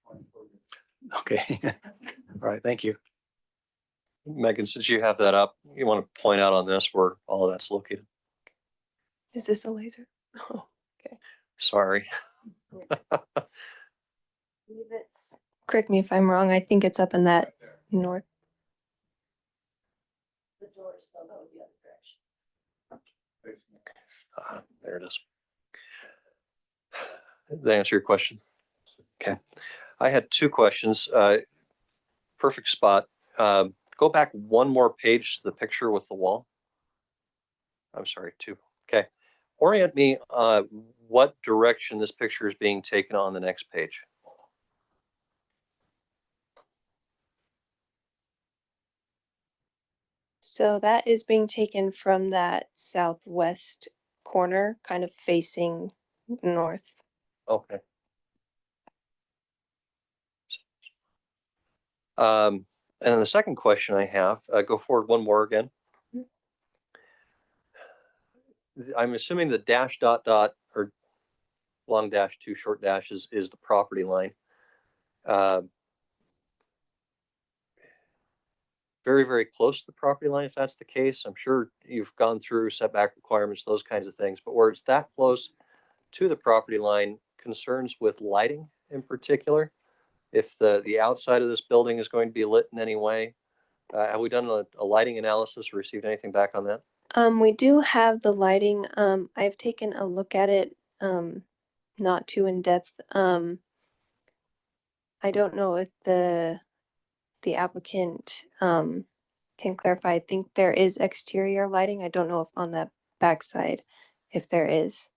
Okay. All right. Thank you. Megan, since you have that up, you want to point out on this where all of that's located? Is this a laser? Oh, Sorry. correct me if I'm wrong. I think it's up in that north. The doors still go the other direction. There it is. Did that answer your question? Okay. I had 2 questions. Perfect spot. Go back one more page to the picture with the wall. I'm sorry, 2. Okay. Orient me what direction this picture is being taken on the next page. So that is being taken from that southwest corner, kind of facing north. Okay. And then the second question I have, go forward one more again. I'm assuming the dash dot dot or long dash 2 short dashes is the property line. Very, very close to the property line, if that's the case. I'm sure you've gone through setback requirements, those kinds of things, but where it's that close to the property line, concerns with lighting in particular, if the outside of this building is going to be lit in any way. Have we done a lighting analysis or received anything back on that? We do have the lighting. I've taken a look at it. not too in-depth. I don't know if the applicant can clarify. I think there is exterior lighting. I don't know if on the backside, if there is.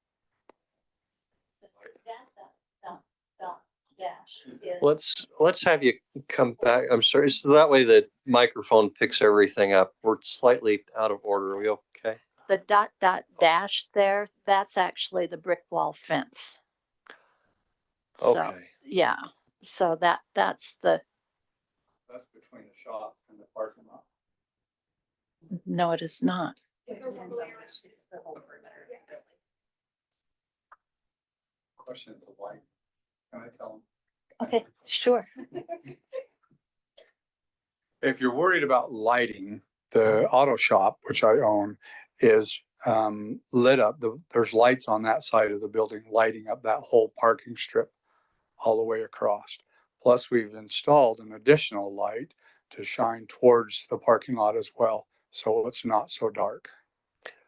Let's have you come back. I'm sorry, so that way the microphone picks everything up. We're slightly out of order. Are we okay? The dot dash there, that's actually the brick wall fence. So, Okay. yeah, so that's the, That's between the shop and the parking lot. no, it is not. Questions of light. Can I tell them? Okay, sure. If you're worried about lighting, the auto shop, which I own, is lit up. There's lights on that side of the building, lighting up that whole parking strip all the way across. Plus, we've installed an additional light to shine towards the parking lot as well, so it's not so dark.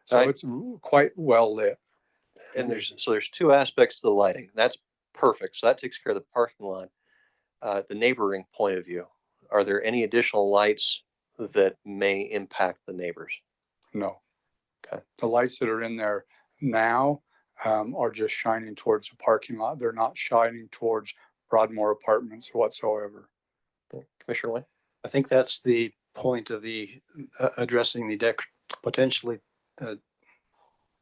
So it's quite well lit. And there's two aspects to the lighting. That's perfect. So that takes care of the parking lot. The neighboring point of view, are there any additional lights that may impact the neighbors? No. Okay. The lights that are in there now are just shining towards the parking lot. They're not shining towards Broadmoor Apartments whatsoever. Commissioner Wayne? I think that's the point of the addressing the potentially the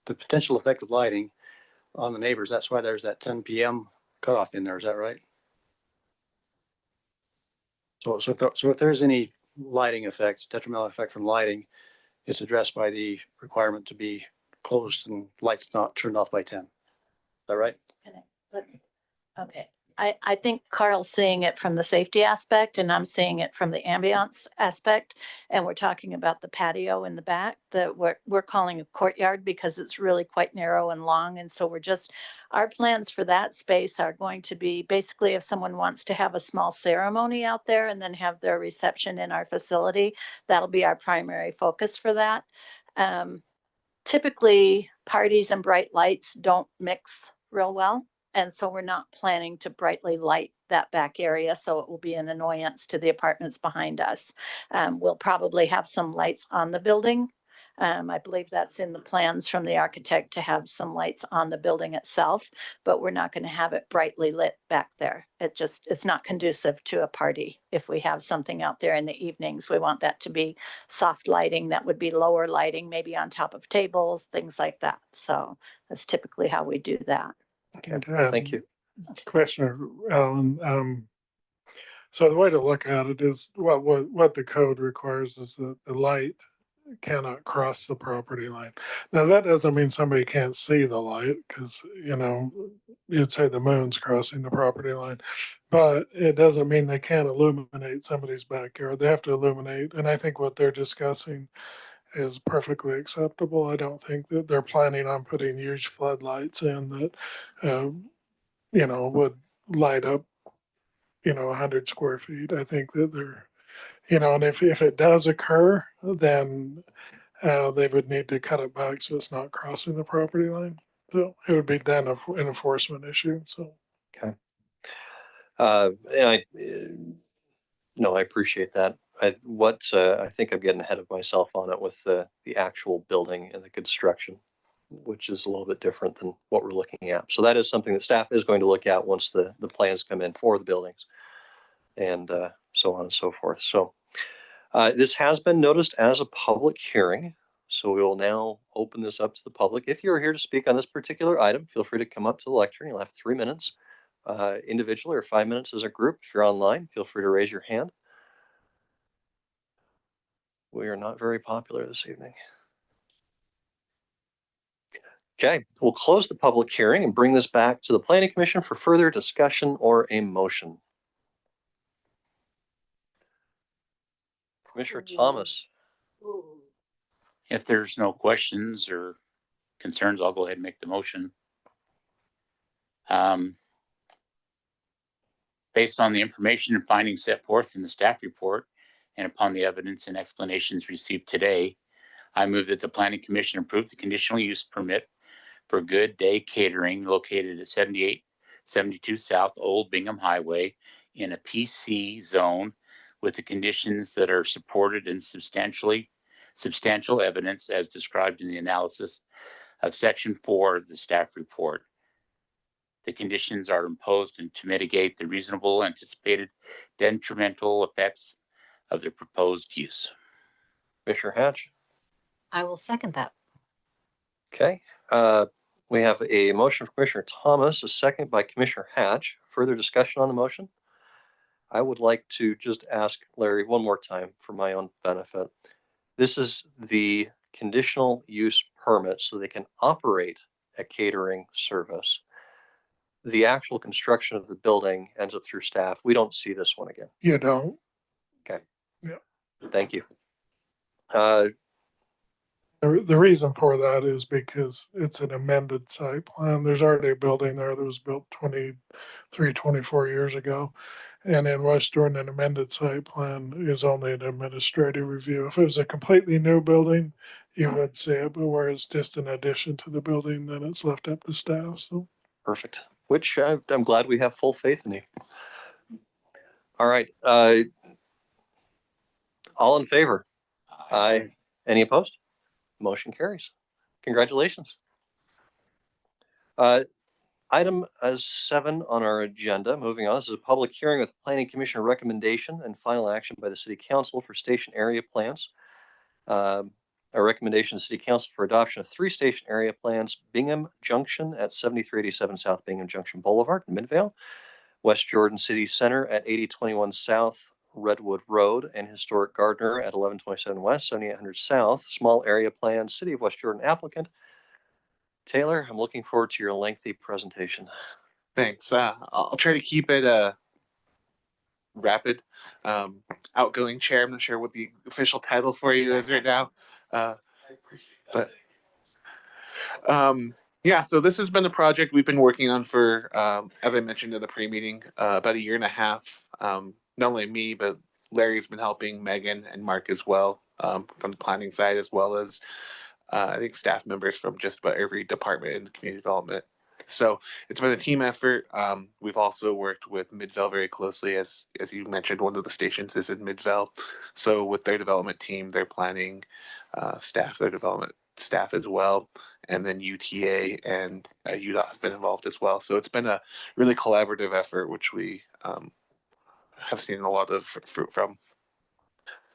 potential effect of lighting on the neighbors. That's why there's that 10 p.m. cutoff in there. Is that right? So if there's any lighting effects, detrimental effect from lighting, it's addressed by the requirement to be closed and lights not turned off by 10. Is that right? Okay, I think Carl's seeing it from the safety aspect and I'm seeing it from the ambiance aspect. And we're talking about the patio in the back that we're calling a courtyard because it's really quite narrow and long. And so our plans for that space are going to be basically if someone wants to have a small ceremony out there and then have their reception in our facility, that'll be our primary focus for that. Typically parties and bright lights don't mix real well. And so we're not planning to brightly light that back area, so it will be an annoyance to the apartments behind us. We'll probably have some lights on the building. I believe that's in the plans from the architect to have some lights on the building itself, but we're not going to have it brightly lit back there. It's not conducive to a party. If we have something out there in the evenings, we want that to be soft lighting that would be lower lighting, maybe on top of tables, things like that. So that's typically how we do that. Okay, thank you. Commissioner Allen, so the way to look at it is what the code requires is that the light cannot cross the property line. Now, that doesn't mean somebody can't see the light because, you'd say the moon's crossing the property line, but it doesn't mean they can't illuminate somebody's backyard. They have to illuminate. And I think what they're discussing is perfectly acceptable. I don't think that they're planning on putting huge floodlights in that, would light up, 100 square feet. I think that they're, and if it does occur, then they would need to cut it back so it's not crossing the property line. So it would be then an enforcement issue. So. Okay. I appreciate that. I think I'm getting ahead of myself on it with the actual building and the construction, which is a little bit different than what we're looking at. So that is something that staff is going to look at once the plans come in for the buildings and so on and so forth. So this has been noticed as a public hearing. So we will now open this up to the public. If you're here to speak on this particular item, feel free to come up to the lectern. You'll have 3 minutes individually or 5 minutes as a group. If you're online, feel free to raise your hand. We are not very popular this evening. Okay, we'll close the public hearing and bring this back to the Planning Commission for further discussion or a motion. Commissioner Thomas. If there's no questions or concerns, I'll go ahead and make the motion. Based on the information and findings set forth in the staff report and upon the evidence and explanations received today, I move that the Planning Commission approve the conditional use permit for Good Day Catering located at 7872 South Old Bingham Highway in a PC zone with the conditions that are supported in substantial evidence as described in the analysis of section 4 of the staff report. The conditions are imposed to mitigate the reasonable anticipated detrimental effects of the proposed use. Commissioner Hatch. I will second that. Okay, we have a motion from Commissioner Thomas, a second by Commissioner Hatch. Further discussion on the motion? I would like to just ask Larry one more time for my own benefit. This is the conditional use permit so they can operate a catering service. The actual construction of the building ends up through staff. We don't see this one again. You don't. Okay. Yeah. Thank you. The reason for that is because it's an amended site plan. There's already a building there that was built 24 years ago. And in West Jordan, an amended site plan is only an administrative review. If it was a completely new building, you would see it, but where it's just an addition to the building, then it's left up to staff, so. Perfect. Which I'm glad we have full faith in you. All right. All in favor? Aye. Any opposed? Motion carries. Congratulations. Item 7 on our agenda, moving on, this is a public hearing with planning commission recommendation and final action by the city council for station area plans. A recommendation to city council for adoption of 3 station area plans: Bingham Junction at 7387 South Bingham Junction Boulevard in Midvale, West Jordan City Center at 8021 South Redwood Road, and Historic Gardner at 1127 West 7800 South. Small area plan, City of West Jordan applicant. Taylor, I'm looking forward to your lengthy presentation. Thanks. I'll try to keep it rapid. Outgoing chair, I'm not sure what the official title for you is right now. Yeah, so this has been a project we've been working on for, as I mentioned in the pre-meeting, about 1.5 years. Not only me, but Larry's been helping, Megan and Mark as well, from the planning side, as well as I think staff members from just about every department in community development. So it's been a team effort. We've also worked with Midvale very closely, as you mentioned, one of the stations is in Midvale. So with their development team, their planning staff, their development staff as well, and then UTA and UDOT have been involved as well. So it's been a really collaborative effort, which we have seen a lot of fruit from.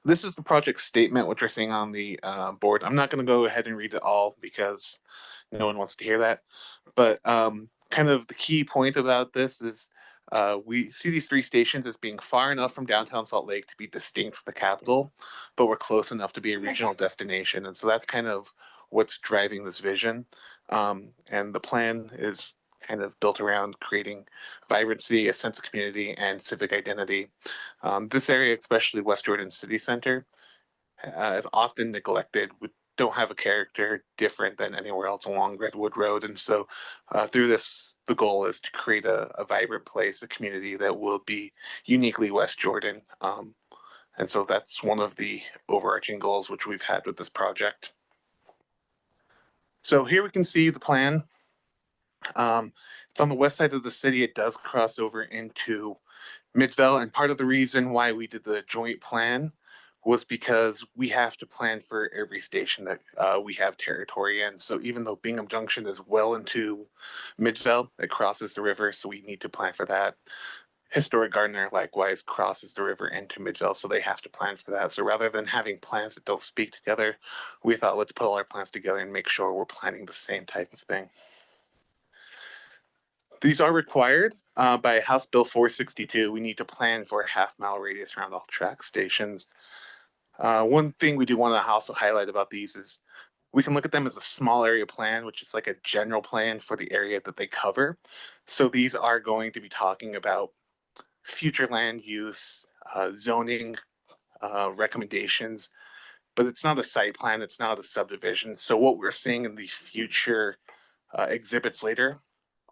This is the project statement, which we're seeing on the board. I'm not going to go ahead and read it all because no one wants to hear that. But kind of the key point about this is we see these 3 stations as being far enough from downtown Salt Lake to be distinct from the capital, but we're close enough to be a regional destination. And so that's kind of what's driving this vision. And the plan is kind of built around creating vibrancy, a sense of community, and civic identity. This area, especially West Jordan City Center, is often neglected. We don't have a character different than anywhere else along Redwood Road. And so through this, the goal is to create a vibrant place, a community that will be uniquely West Jordan. And so that's one of the overarching goals which we've had with this project. So here we can see the plan. It's on the west side of the city. It does cross over into Midvale, and part of the reason why we did the joint plan was because we have to plan for every station that we have territory in. So even though Bingham Junction is well into Midvale, it crosses the river, so we need to plan for that. Historic Gardner likewise crosses the river into Midvale, so they have to plan for that. So rather than having plans that don't speak together, we thought let's put all our plans together and make sure we're planning the same type of thing. These are required by House Bill 462. We need to plan for a half-mile radius around all track stations. One thing we do want to also highlight about these is we can look at them as a small area plan, which is like a general plan for the area that they cover. So these are going to be talking about future land use, zoning recommendations, but it's not a site plan, it's not a subdivision. So what we're seeing in the future exhibits later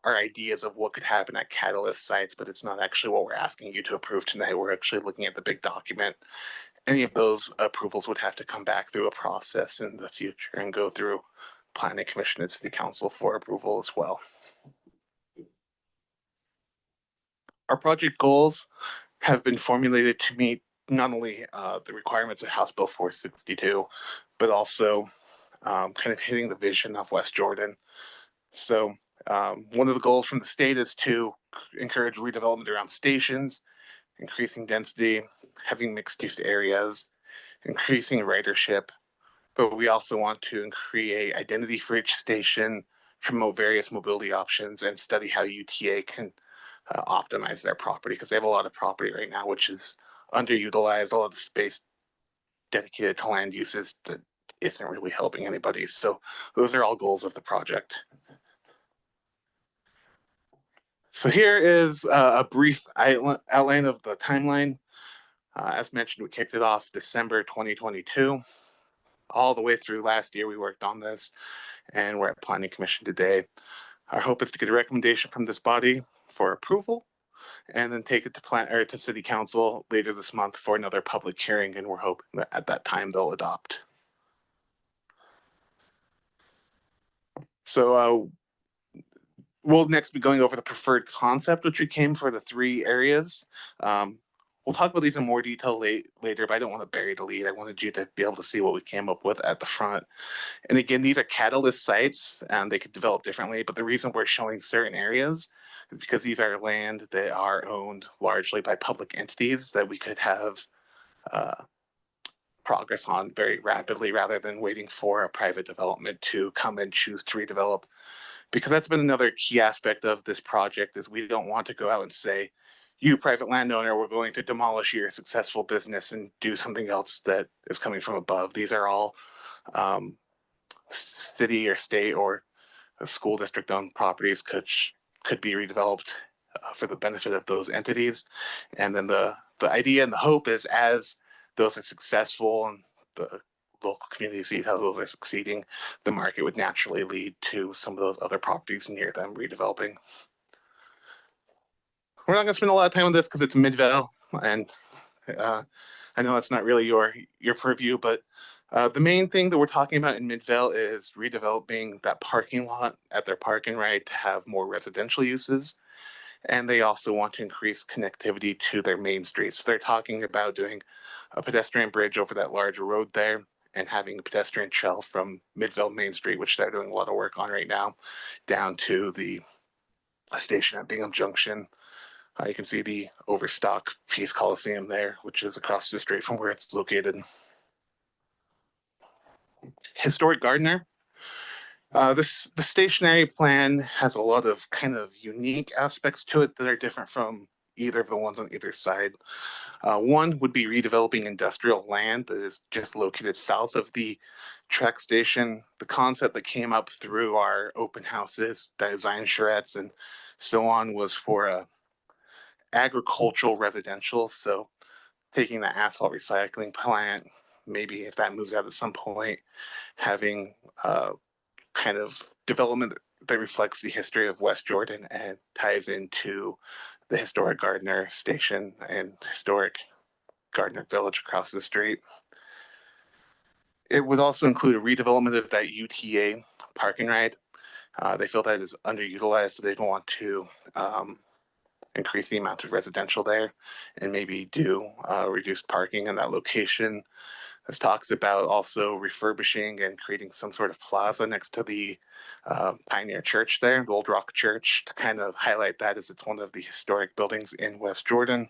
are ideas of what could happen at catalyst sites, but it's not actually what we're asking you to approve tonight. We're actually looking at the big document. Any of those approvals would have to come back through a process in the future and go through Planning Commission and City Council for approval as well. Our project goals have been formulated to meet not only the requirements of House Bill 462, but also kind of hitting the vision of West Jordan. So one of the goals from the state is to encourage redevelopment around stations, increasing density, having mixed use areas, increasing ridership. But we also want to create identity for each station, promote various mobility options, and study how UTA can optimize their property, because they have a lot of property right now which is underutilized, a lot of space dedicated to land uses that isn't really helping anybody. So those are all goals of the project. So here is a brief outline of the timeline. As mentioned, we kicked it off December 2022. All the way through last year, we worked on this, and we're at Planning Commission today. Our hope is to get a recommendation from this body for approval, and then take it to City Council later this month for another public hearing, and we're hoping that at that time they'll adopt. So we'll next be going over the preferred concept, which we came for the 3 areas. We'll talk about these in more detail later, but I don't want to bury the lead. I wanted you to be able to see what we came up with at the front. And again, these are catalyst sites, and they could develop differently, but the reason we're showing certain areas is because these are land that are owned largely by public entities that we could have progress on very rapidly, rather than waiting for a private development to come and choose to redevelop. Because that's been another key aspect of this project, is we don't want to go out and say, you private landowner, we're going to demolish your successful business and do something else that is coming from above. These are all city or state or school district owned properties could be redeveloped for the benefit of those entities. And then the idea and the hope is, as those are successful and the local community sees how those are succeeding, the market would naturally lead to some of those other properties near them redeveloping. We're not going to spend a lot of time on this because it's Midvale, and I know that's not really your purview, but the main thing that we're talking about in Midvale is redeveloping that parking lot at their park and ride to have more residential uses. And they also want to increase connectivity to their main streets. So they're talking about doing a pedestrian bridge over that large road there, and having a pedestrian shelf from Midvale Main Street, which they're doing a lot of work on right now, down to the station at Bingham Junction. You can see the Overstock Peace Coliseum there, which is across the street from where it's located. Historic Gardner. The stationary plan has a lot of kind of unique aspects to it that are different from either of the ones on either side. One would be redeveloping industrial land that is just located south of the track station. The concept that came up through our open houses, design charrettes, and so on, was for a agricultural residential. So taking the asphalt recycling plant, maybe if that moves out at some point, having kind of development that reflects the history of West Jordan and ties into the historic Gardner station and historic Gardner Village across the street. It would also include a redevelopment of that UTA parking ride. They feel that is underutilized, so they don't want to increase the amount of residential there, and maybe do reduced parking in that location. This talks about also refurbishing and creating some sort of plaza next to the Pioneer Church there, the Old Rock Church, to kind of highlight that, as it's one of the historic buildings in West Jordan.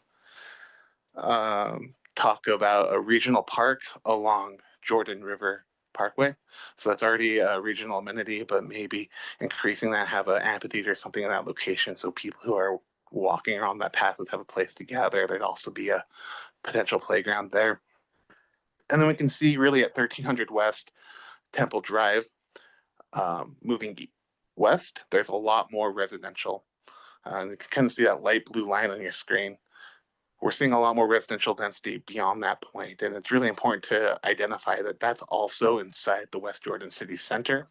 Talk about a regional park along Jordan River Parkway. So that's already a regional amenity, but maybe increasing that, have an amphitheater or something in that location, so people who are walking around that path would have a place to gather. There'd also be a potential playground there. And then we can see really at 1300 West Temple Drive, moving west, there's a lot more residential. You can kind of see that light blue line on your screen. We're seeing a lot more residential density beyond that point, and it's really important to identify that that's also inside the West Jordan City Center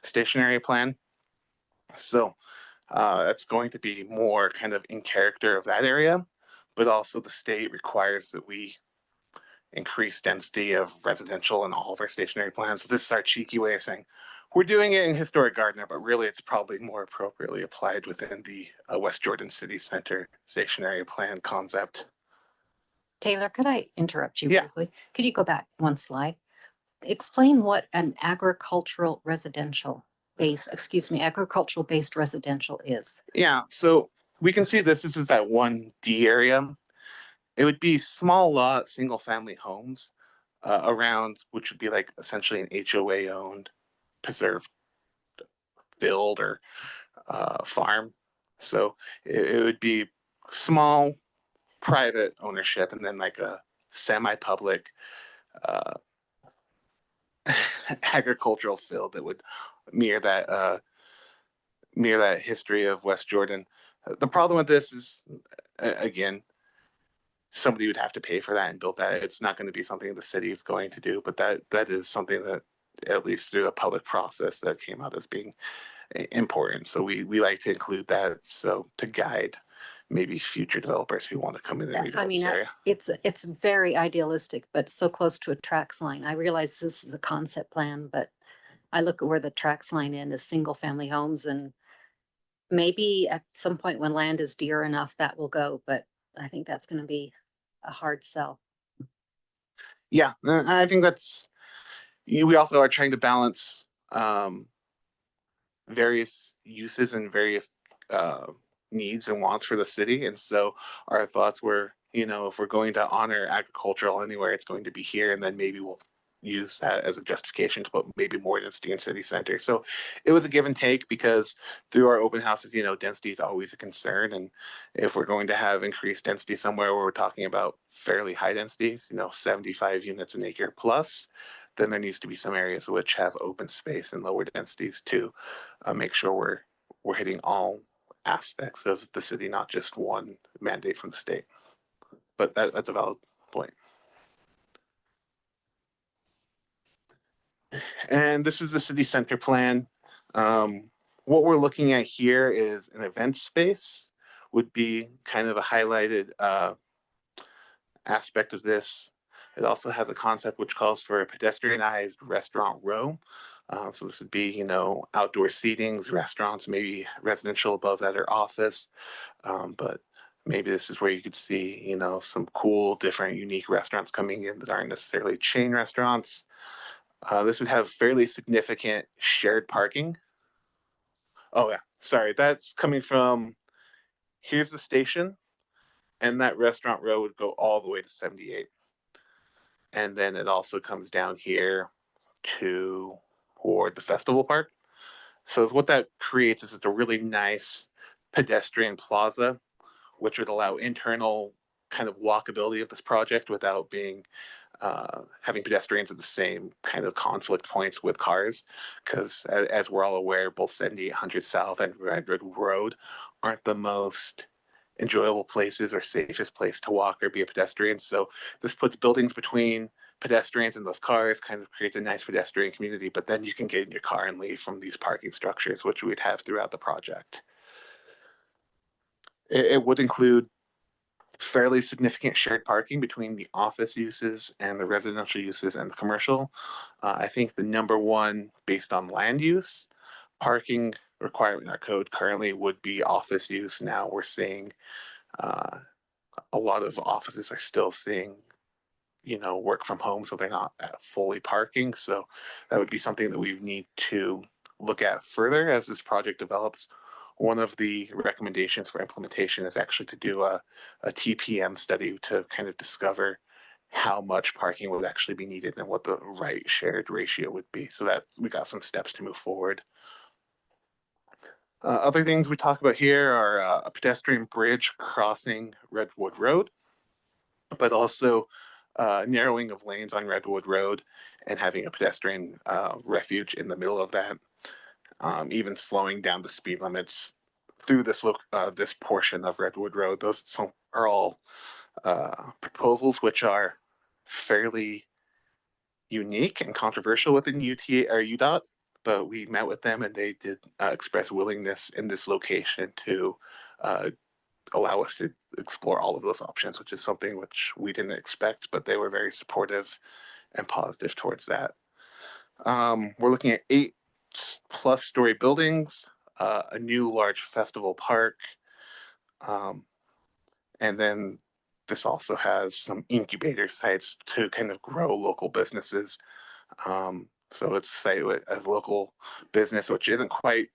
stationary plan. So that's going to be more kind of in character of that area, but also the state requires that we increase density of residential in all of our stationary plans. So this is our cheeky way of saying We're doing it in Historic Gardner, but really it's probably more appropriately applied within the West Jordan City Center stationary plan concept. Taylor, could I interrupt you Yeah. briefly? Could you go back one slide? Explain what an agricultural based residential is. Yeah, so we can see this is that 1D area. It would be small lot, single family homes around, which would be like essentially an HOA owned, preserved field or farm. So it would be small private ownership and then like a semi-public agricultural field that would mirror that history of West Jordan. The problem with this is, again, somebody would have to pay for that and build that. It's not going to be something the city is going to do, but that is something that, at least through a public process, that came out as being important. So we like to include that, so to guide maybe future developers who want to come in and redevelop this area. It's very idealistic, but so close to a tracks line. I realize this is a concept plan, but I look at where the tracks line in is single family homes, and maybe at some point when land is dear enough, that will go, but I think that's going to be a hard sell. Yeah, I think we also are trying to balance various uses and various needs and wants for the city. And so our thoughts were, if we're going to honor agricultural anywhere, it's going to be here, and then maybe we'll use that as a justification to put maybe more density in city center. So it was a give and take, because through our open houses, density is always a concern. And if we're going to have increased density somewhere where we're talking about fairly high densities, 75 units an acre plus, then there needs to be some areas which have open space and lower densities to make sure we're hitting all aspects of the city, not just one mandate from the state. But that's a valid point. And this is the city center plan. What we're looking at here is an event space would be kind of a highlighted aspect of this. It also has a concept which calls for a pedestrianized restaurant row. So this would be, outdoor seatings, restaurants, maybe residential above that or office. But maybe this is where you could see, some cool, different, unique restaurants coming in that aren't necessarily chain restaurants. This would have fairly significant shared parking. Oh yeah, sorry, that's coming from, here's the station, and that restaurant row would go all the way to 78. And then it also comes down here toward the festival park. So what that creates is a really nice pedestrian plaza, which would allow internal kind of walkability of this project without being having pedestrians at the same kind of conflict points with cars. Because as we're all aware, both 7800 South and Redwood Road aren't the most enjoyable places or safest place to walk or be a pedestrian. So this puts buildings between pedestrians and those cars, kind of creates a nice pedestrian community, but then you can get in your car and leave from these parking structures, which we'd have throughout the project. It would include fairly significant shared parking between the office uses and the residential uses and the commercial. I think the number one, based on land use, parking requirement in our code currently would be office use. Now we're seeing a lot of offices are still seeing work from home, so they're not fully parking. So that would be something that we need to look at further as this project develops. One of the recommendations for implementation is actually to do a TPM study to kind of discover how much parking would actually be needed and what the right shared ratio would be, so that we got some steps to move forward. Other things we talk about here are a pedestrian bridge crossing Redwood Road, but also narrowing of lanes on Redwood Road and having a pedestrian refuge in the middle of that. Even slowing down the speed limits through this portion of Redwood Road. Those are all proposals which are fairly unique and controversial within UTA or UDOT, but we met with them and they did express willingness in this location to allow us to explore all of those options, which is something which we didn't expect, but they were very supportive and positive towards that. We're looking at 8 plus story buildings, a new large festival park. And then this also has some incubator sites to kind of grow local businesses. So it's a site with a local business, which isn't quite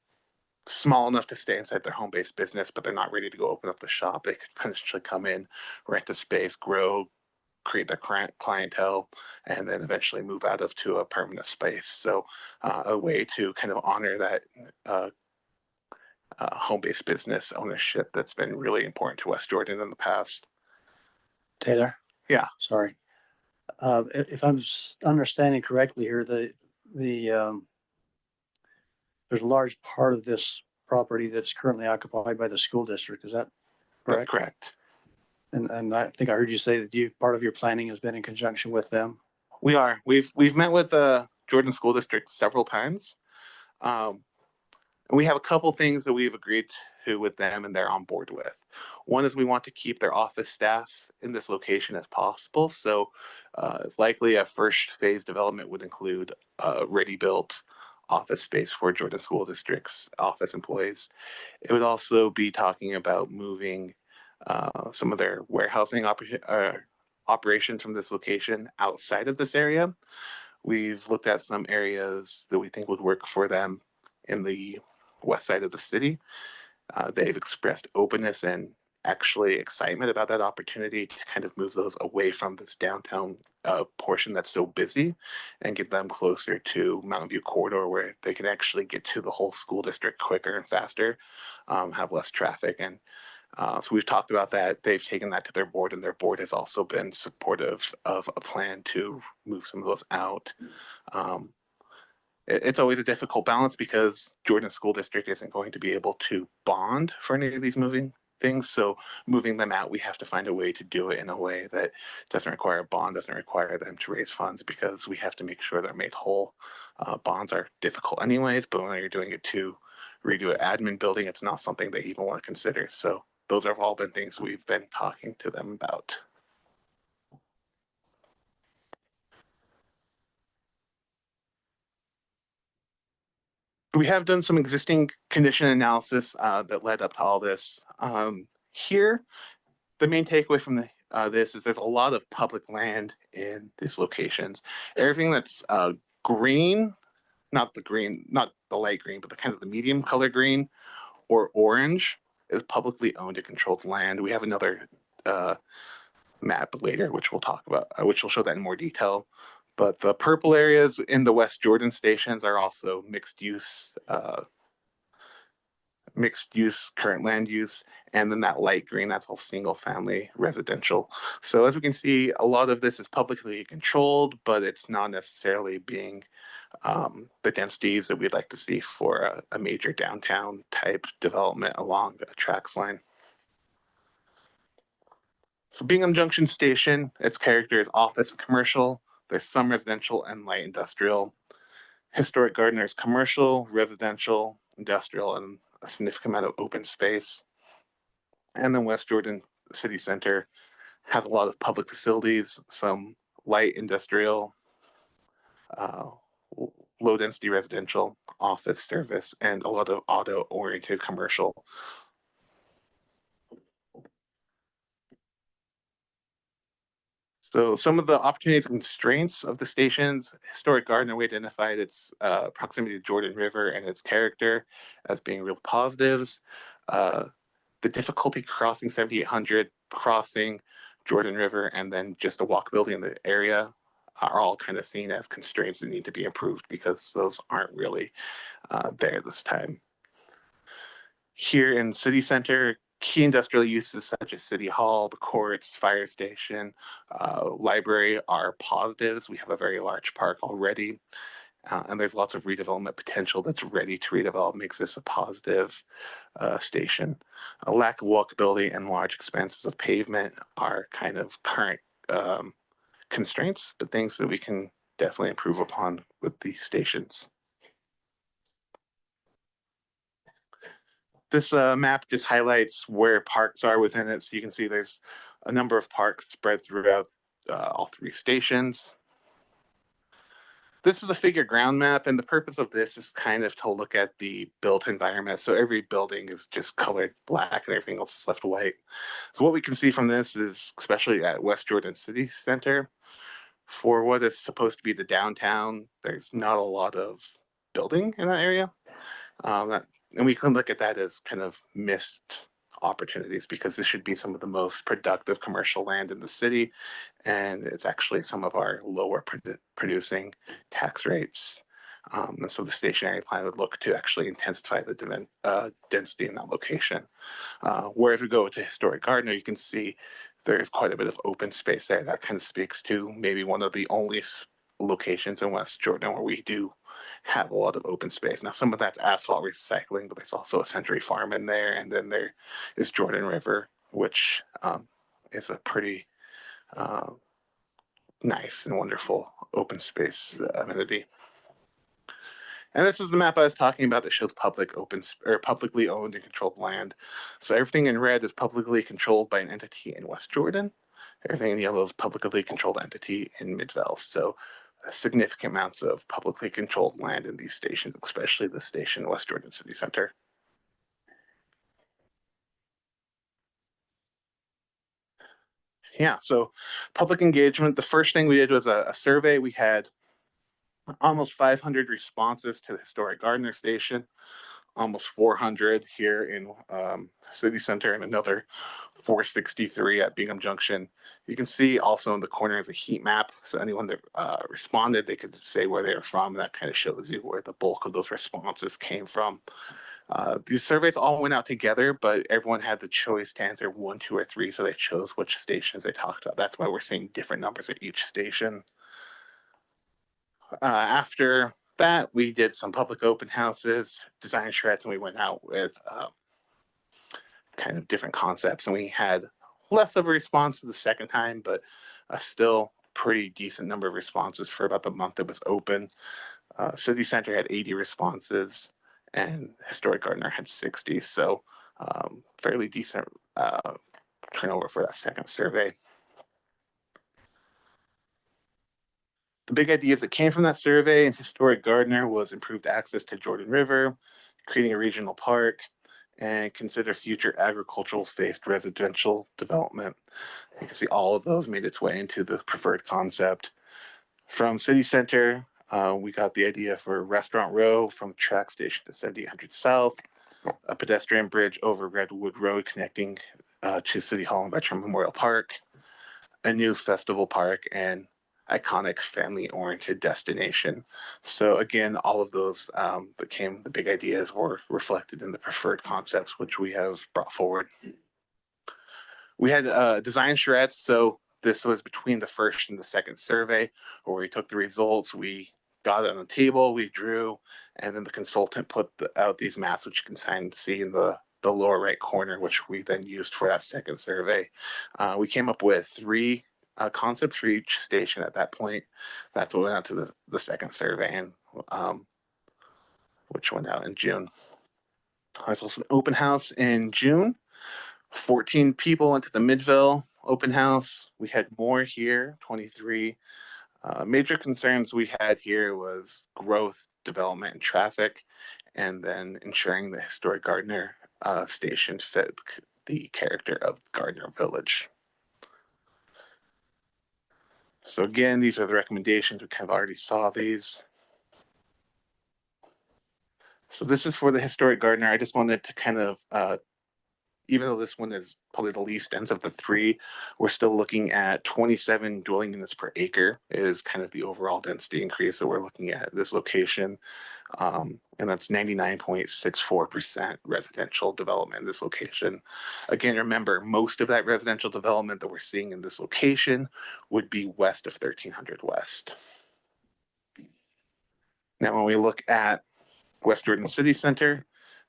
small enough to stay inside their home-based business, but they're not ready to go open up the shop. They could potentially come in, rent a space, grow, create their clientele, and then eventually move out of to a permanent space. So a way to kind of honor that home-based business ownership that's been really important to West Jordan in the past. Taylor? Yeah. Sorry. If I'm understanding correctly here, there's a large part of this property that's currently occupied by the school district. Is that That's correct? correct. And I think I heard you say that part of your planning has been in conjunction with them. We are. We've met with the Jordan School District several times. And we have a couple things that we've agreed to with them and they're on board with. One is we want to keep their office staff in this location as possible. So it's likely a first phase development would include ready-built office space for Jordan School District's office employees. It would also be talking about moving some of their warehousing operations from this location outside of this area. We've looked at some areas that we think would work for them in the west side of the city. They've expressed openness and actually excitement about that opportunity to kind of move those away from this downtown portion that's so busy and get them closer to Mountain View Corridor where they can actually get to the whole school district quicker and faster, have less traffic. And so we've talked about that. They've taken that to their board, and their board has also been supportive of a plan to move some of those out. It's always a difficult balance because Jordan School District isn't going to be able to bond for any of these moving things. So moving them out, we have to find a way to do it in a way that doesn't require a bond, doesn't require them to raise funds, because we have to make sure they're made whole. Bonds are difficult anyways, but when you're doing it to redo an admin building, it's not something they even want to consider. So those have all been things we've been talking to them about. We have done some existing condition analysis that led up to all this. Here, the main takeaway from this is there's a lot of public land in these locations. Everything that's green, not the light green, but the kind of the medium color green or orange is publicly owned and controlled land. We have another map later, which we'll talk about, which will show that in more detail. But the purple areas in the West Jordan stations are also mixed use current land use. And then that light green, that's all single family residential. So as we can see, a lot of this is publicly controlled, but it's not necessarily being the densities that we'd like to see for a major downtown type development along a tracks line. So Bingham Junction Station, its character is office and commercial. There's some residential and light industrial. Historic Gardener is commercial, residential, industrial, and a significant amount of open space. And then West Jordan City Center has a lot of public facilities, some light industrial, low density residential, office service, and a lot of auto oriented commercial. So some of the opportunities and constraints of the stations, Historic Gardener, we identified its proximity to Jordan River and its character as being real positives. The difficulty crossing 7800, crossing Jordan River, and then just the walkability in the area are all kind of seen as constraints that need to be improved because those aren't really there this time. Here in City Center, key industrial uses such as City Hall, the courts, fire station, library are positives. We have a very large park already, and there's lots of redevelopment potential that's ready to redevelop, makes this a positive station. A lack of walkability and large expanses of pavement are kind of current constraints, but things that we can definitely improve upon with the stations. This map just highlights where parks are within it. So you can see there's a number of parks spread throughout all three stations. This is a figure ground map, and the purpose of this is kind of to look at the built environment. So every building is just colored black and everything else is left white. So what we can see from this is, especially at West Jordan City Center, for what is supposed to be the downtown, there's not a lot of building in that area. And we can look at that as kind of missed opportunities because this should be some of the most productive commercial land in the city. And it's actually some of our lower producing tax rates. And so the stationary plan would look to actually intensify the density in that location. Where if we go to Historic Gardner, you can see there's quite a bit of open space there. That kind of speaks to maybe one of the only locations in West Jordan where we do have a lot of open space. Now, some of that's asphalt recycling, but there's also a Century Farm in there. And then there is Jordan River, which is a pretty nice and wonderful open space amenity. And this is the map I was talking about that shows publicly owned and controlled land. So everything in red is publicly controlled by an entity in West Jordan. Everything in yellow is publicly controlled entity in Midvale. So significant amounts of publicly controlled land in these stations, especially the station West Jordan City Center. Yeah, so public engagement. The first thing we did was a survey. We had almost 500 responses to the Historic Gardner Station, almost 400 here in City Center, and another 463 at Bingham Junction. You can see also in the corner is a heat map. So anyone that responded, they could say where they were from. That kind of shows you where the bulk of those responses came from. These surveys all went out together, but everyone had the choice to answer 1, 2, or 3. So they chose which stations they talked about. That's why we're seeing different numbers at each station. After that, we did some public open houses, design charrettes, and we went out with kind of different concepts. And we had less of a response the second time, but still pretty decent number of responses for about the month it was open. City Center had 80 responses, and Historic Gardner had 60. So fairly decent turnover for that second survey. The big ideas that came from that survey in Historic Gardner was improved access to Jordan River, creating a regional park, and consider future agricultural-faced residential development. You can see all of those made its way into the preferred concept. From City Center, we got the idea for Restaurant Row from track station to 7800 South, a pedestrian bridge over Redwood Road connecting to City Hall and Veteran Memorial Park, a new festival park, and iconic family-oriented destination. So again, all of those the big ideas were reflected in the preferred concepts, which we have brought forward. We had design charrettes. So this was between the first and the second survey, where we took the results, we got it on the table, we drew, and then the consultant put out these maps, which you can see in the lower right corner, which we then used for that second survey. We came up with 3 concepts for each station at that point. That's what went out to the second survey, and which went out in June. There's also an open house in June. 14 people went to the Midvale open house. We had more here, 23. Major concerns we had here was growth, development, and traffic, and then ensuring the Historic Gardner station fit the character of Gardner Village. So again, these are the recommendations. We kind of already saw these. So this is for the Historic Gardner. I just wanted to kind of, even though this one is probably the least dense of the 3, we're still looking at 27 dwelling units per acre is kind of the overall density increase that we're looking at this location. And that's 99.64% residential development in this location. Again, remember, most of that residential development that we're seeing in this location would be west of 1300 West. Now, when we look at West Jordan City Center,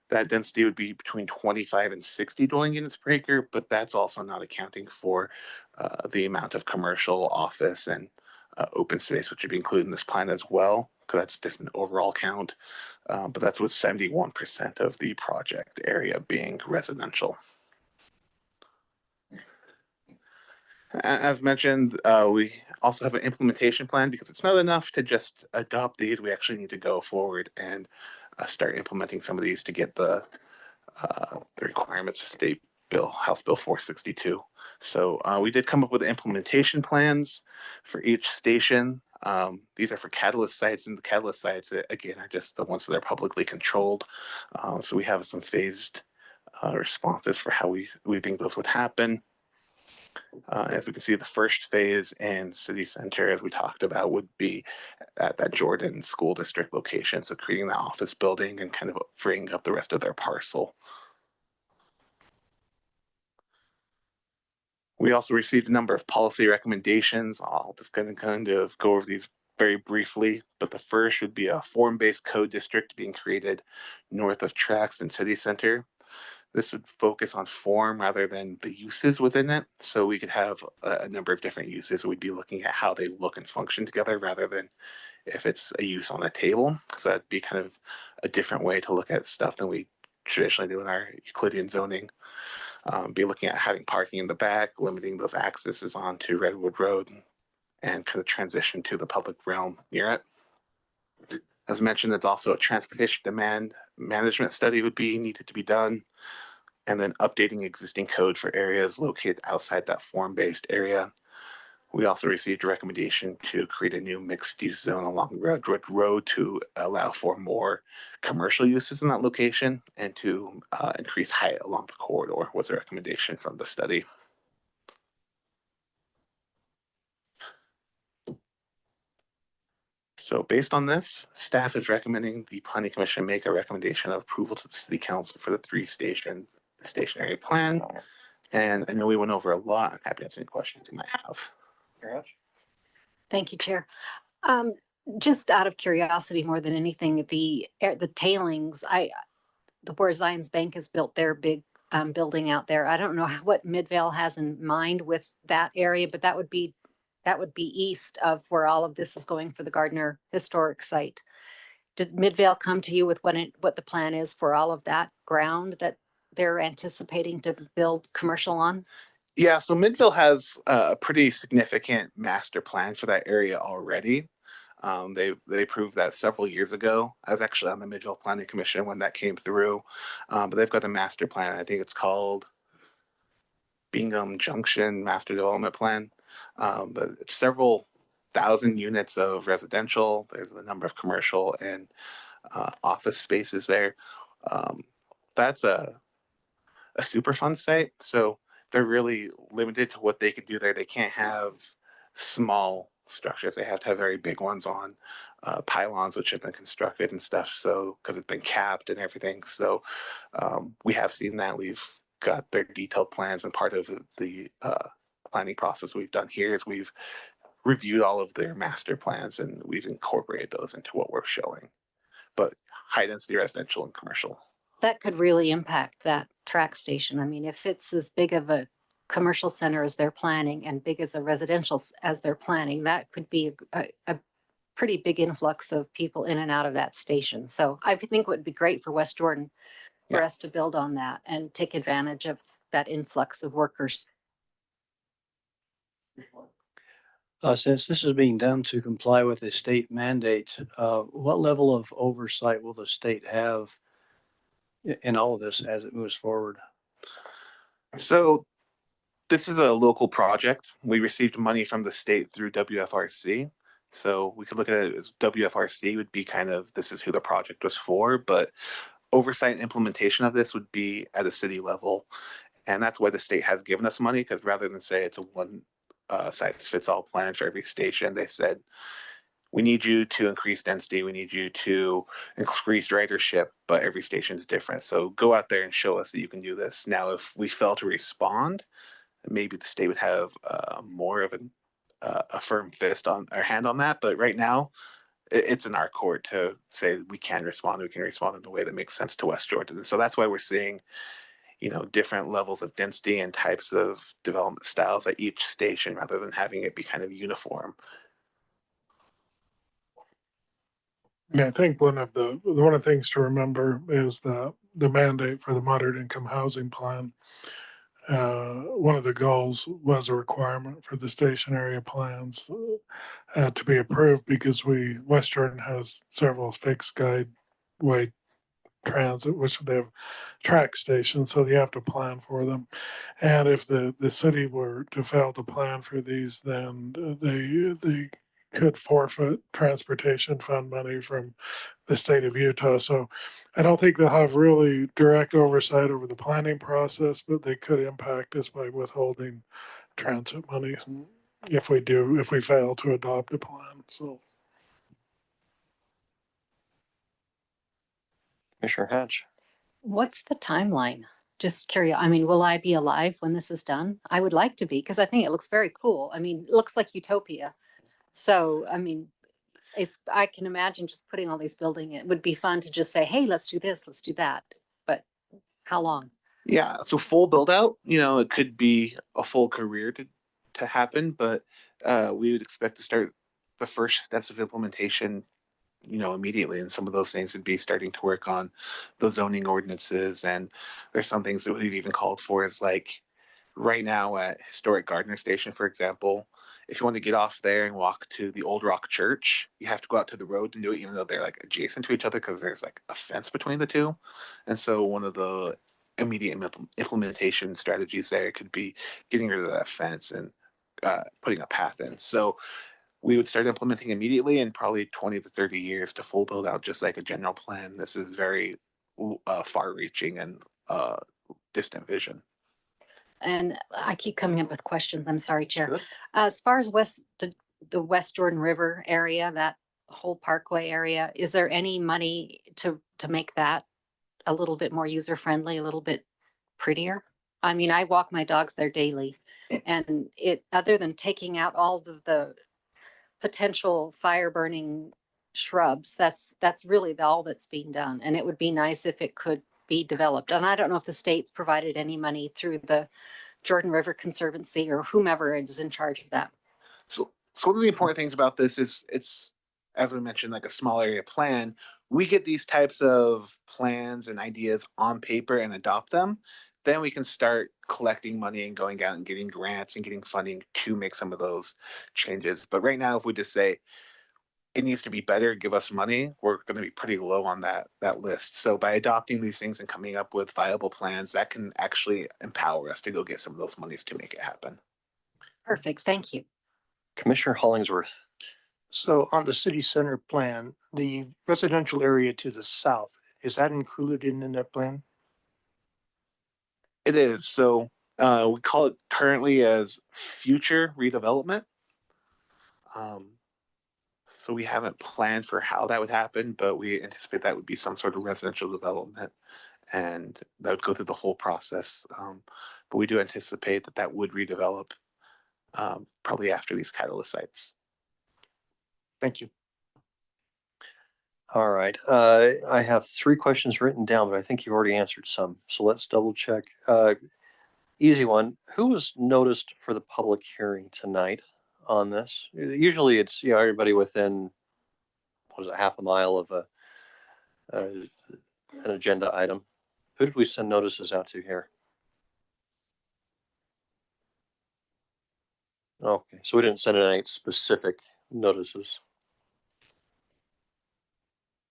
that density would be between 25 and 60 dwelling units per acre, but that's also not accounting for the amount of commercial, office, and open space, which would be included in this plan as well, because that's just an overall count. But that's with 71% of the project area being residential. As mentioned, we also have an implementation plan because it's not enough to just adopt these. We actually need to go forward and start implementing some of these to get the requirements of State Bill, House Bill 462. So we did come up with implementation plans for each station. These are for catalyst sites, and the catalyst sites, again, are just the ones that are publicly controlled. So we have some phased responses for how we think those would happen. As we can see, the first phase in city center, as we talked about, would be at that Jordan School District location. So creating the office building and kind of freeing up the rest of their parcel. We also received a number of policy recommendations. I'll just kind of go over these very briefly, but the first would be a form-based code district being created north of tracks and city center. This would focus on form rather than the uses within it. So we could have a number of different uses. We'd be looking at how they look and function together rather than if it's a use on a table. So that'd be kind of a different way to look at stuff than we traditionally do in our Euclidean zoning. Be looking at having parking in the back, limiting those accesses onto Redwood Road, and kind of transition to the public realm near it. As mentioned, it's also a transportation demand management study would be needed to be done, and then updating existing code for areas located outside that form-based area. We also received a recommendation to create a new mixed-use zone along Redwood Road to allow for more commercial uses in that location and to increase height along the corridor was a recommendation from the study. So based on this, staff is recommending the Planning Commission make a recommendation of approval to the City Council for the 3-station stationary plan. And I know we went over a lot. I'm happy to answer any questions you might have. Thank you, Chair. Just out of curiosity, more than anything, the tailings, where Zions Bank has built their big building out there. I don't know what Midvale has in mind with that area, but that would be east of where all of this is going for the Gardner Historic Site. Did Midvale come to you with what the plan is for all of that ground that they're anticipating to build commercial on? Yeah, so Midville has a pretty significant master plan for that area already. They approved that several years ago. I was actually on the Midville Planning Commission when that came through, but they've got a master plan. I think it's called Bingham Junction Master Development Plan. But it's several thousand units of residential. There's a number of commercial and office spaces there. That's a Superfund site, so they're really limited to what they can do there. They can't have small structures. They have to have very big ones on pylons, which have been constructed and stuff. So because it's been capped and everything. So we have seen that. We've got their detailed plans, and part of the planning process we've done here is we've reviewed all of their master plans and we've incorporated those into what we're showing. But high density residential and commercial. That could really impact that track station. I mean, if it's as big of a commercial center as they're planning and big as a residential as they're planning, that could be a pretty big influx of people in and out of that station. So I think it would be great for West Jordan for us to build on that and take advantage of that influx of workers. Since this is being done to comply with the state mandate, what level of oversight will the state have in all of this as it moves forward? So this is a local project. We received money from the state through WFRC. So we could look at it as WFRC would be kind of, this is who the project was for, but oversight and implementation of this would be at a city level. And that's why the state has given us money, because rather than say it's a one size fits all plan for every station, they said, we need you to increase density. We need you to increase ridership, but every station is different. So go out there and show us that you can do this. Now, if we fail to respond, maybe the state would have more of a firm fist on our hand on that. But right now, it's in our court to say we can respond. We can respond in a way that makes sense to West Jordan. And so that's why we're seeing, different levels of density and types of development styles at each station, rather than having it be kind of uniform. And I think one of the things to remember is the mandate for the moderate income housing plan. one of the goals was a requirement for the station area plans to be approved because West Jordan has several fixed guideway transit, which they have track stations, so you have to plan for them. And if the city were to fail to plan for these, then they could forfeit transportation fund money from the state of Utah. So I don't think they'll have really direct oversight over the planning process, but they could impact us by withholding transit money if we fail to adopt a plan. So Commissioner Hatch. What's the timeline? Just curious. I mean, will I be alive when this is done? I would like to be because I think it looks very cool. I mean, it looks like utopia. So, I mean, I can imagine just putting all these building. It would be fun to just say, hey, let's do this, let's do that. But how long? Yeah, so full build out, it could be a full career to happen, but we would expect to start the first steps of implementation, immediately. And some of those things would be starting to work on the zoning ordinances. And there's some things that we've even called for is like right now at Historic Gardner Station, for example, if you want to get off there and walk to the Old Rock Church, you have to go out to the road and do it, even though they're like adjacent to each other because there's like a fence between the two. And so one of the immediate implementation strategies there could be getting rid of that fence and putting a path in. So we would start implementing immediately in probably 20 to 30 years to full build out, just like a general plan. This is very far reaching and distant vision. And I keep coming up with questions. I'm sorry, Chair. Good. As far as the West Jordan River area, that whole parkway area, is there any money to make that a little bit more user friendly, a little bit prettier? I mean, I walk my dogs there daily, and other than taking out all the potential fire burning shrubs, that's really all that's being done. And it would be nice if it could be developed. And I don't know if the state's provided any money through the Jordan River Conservancy or whomever is in charge of that. So one of the important things about this is it's, as we mentioned, like a small area plan. We get these types of plans and ideas on paper and adopt them. Then we can start collecting money and going out and getting grants and getting funding to make some of those changes. But right now, if we just say it needs to be better, give us money, we're going to be pretty low on that list. So by adopting these things and coming up with viable plans, that can actually empower us to go get some of those monies to make it happen. Perfect. Thank you. Commissioner Hollingsworth. So on the city center plan, the residential area to the south, is that included in that plan? It is. So we call it currently as future redevelopment. So we haven't planned for how that would happen, but we anticipate that would be some sort of residential development, and that would go through the whole process. But we do anticipate that would redevelop probably after these catalyst sites. Thank you. All right. I have 3 questions written down, but I think you've already answered some. So let's double check. Easy one. Who was noticed for the public hearing tonight on this? Usually it's, everybody within, half a mile of an agenda item. Who did we send notices out to here? Okay, so we didn't send any specific notices.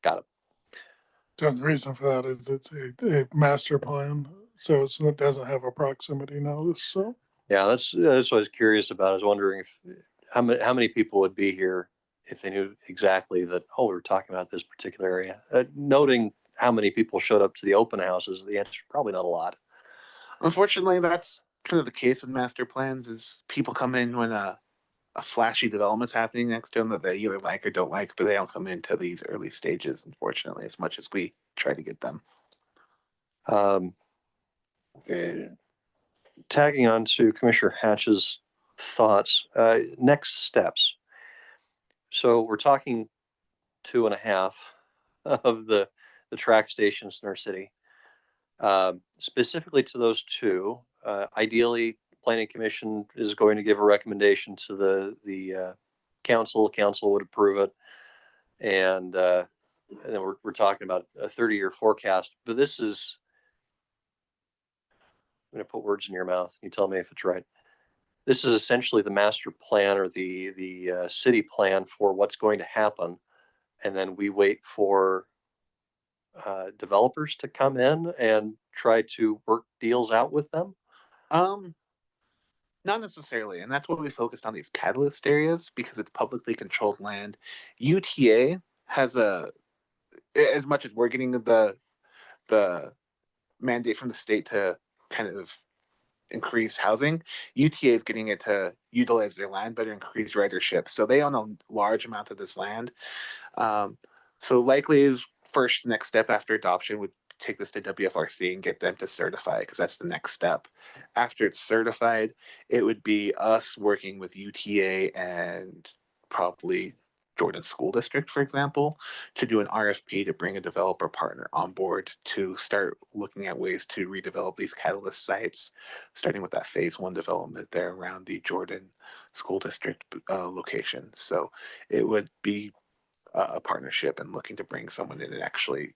Got it. the reason for that is it's a master plan, so it doesn't have a proximity notice. So Yeah, that's what I was curious about. I was wondering if how many people would be here if they knew exactly that, we're talking about this particular area. Noting how many people showed up to the open houses, the answer is probably not a lot. Unfortunately, that's kind of the case with master plans is people come in when a flashy development's happening next to them that they either like or don't like, but they don't come into these early stages, unfortunately, as much as we try to get them. Tagging on to Commissioner Hatch's thoughts, next steps. So we're talking 2.5 of the track stations in our city. Specifically to those 2, ideally, Planning Commission is going to give a recommendation to the council. Council would approve it, and then we're talking about a 30-year forecast. But this is going to put words in your mouth. You tell me if it's right. This is essentially the master plan or the city plan for what's going to happen. And then we wait for developers to come in and try to work deals out with them. Not necessarily, and that's why we focused on these catalyst areas because it's publicly controlled land. UTA has as much as we're getting the mandate from the state to kind of increase housing, UTA is getting it to utilize their land better, increase ridership. So they own a large amount of this land. So likely first next step after adoption would take this to WFRC and get them to certify because that's the next step. After it's certified, it would be us working with UTA and probably Jordan School District, for example, to do an RFP to bring a developer partner on board to start looking at ways to redevelop these catalyst sites, starting with that phase 1 development there around the Jordan School District location. So it would be a partnership and looking to bring someone in and actually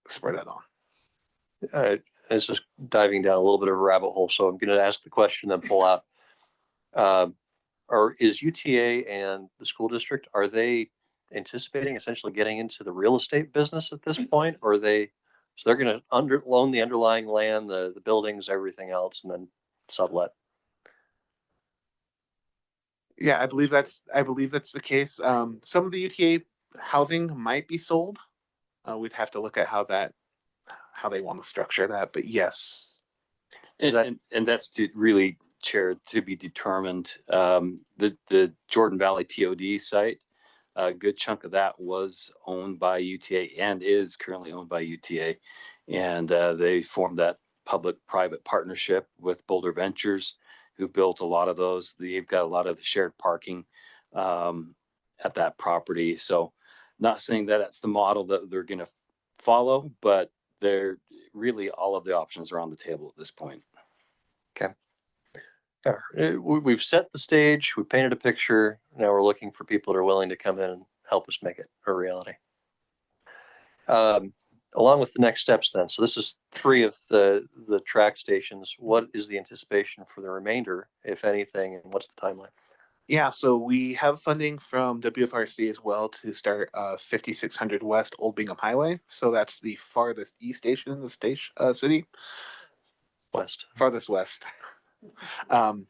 spread that on. This is diving down a little bit of a rabbit hole, so I'm going to ask the question then pull out. Is UTA and the school district, are they anticipating essentially getting into the real estate business at this point? Or so they're going to loan the underlying land, the buildings, everything else, and then sublet? Yeah, I believe that's the case. Some of the UTA housing might be sold. We'd have to look at how they want to structure that, but yes. And that's really, Chair, to be determined. The Jordan Valley TOD site, a good chunk of that was owned by UTA and is currently owned by UTA. And they formed that public-private partnership with Boulder Ventures, who built a lot of those. They've got a lot of shared parking at that property. So not saying that that's the model that they're going to follow, but they're really, all of the options are on the table at this point. Okay. We've set the stage, we painted a picture. Now we're looking for people that are willing to come in and help us make it a reality. Along with the next steps then, so this is 3 of the track stations. What is the anticipation for the remainder, if anything, and what's the timeline? Yeah, so we have funding from WFRC as well to start 5600 West Old Bingham Highway. So that's the farthest east station in the city. West. Farthest west. Not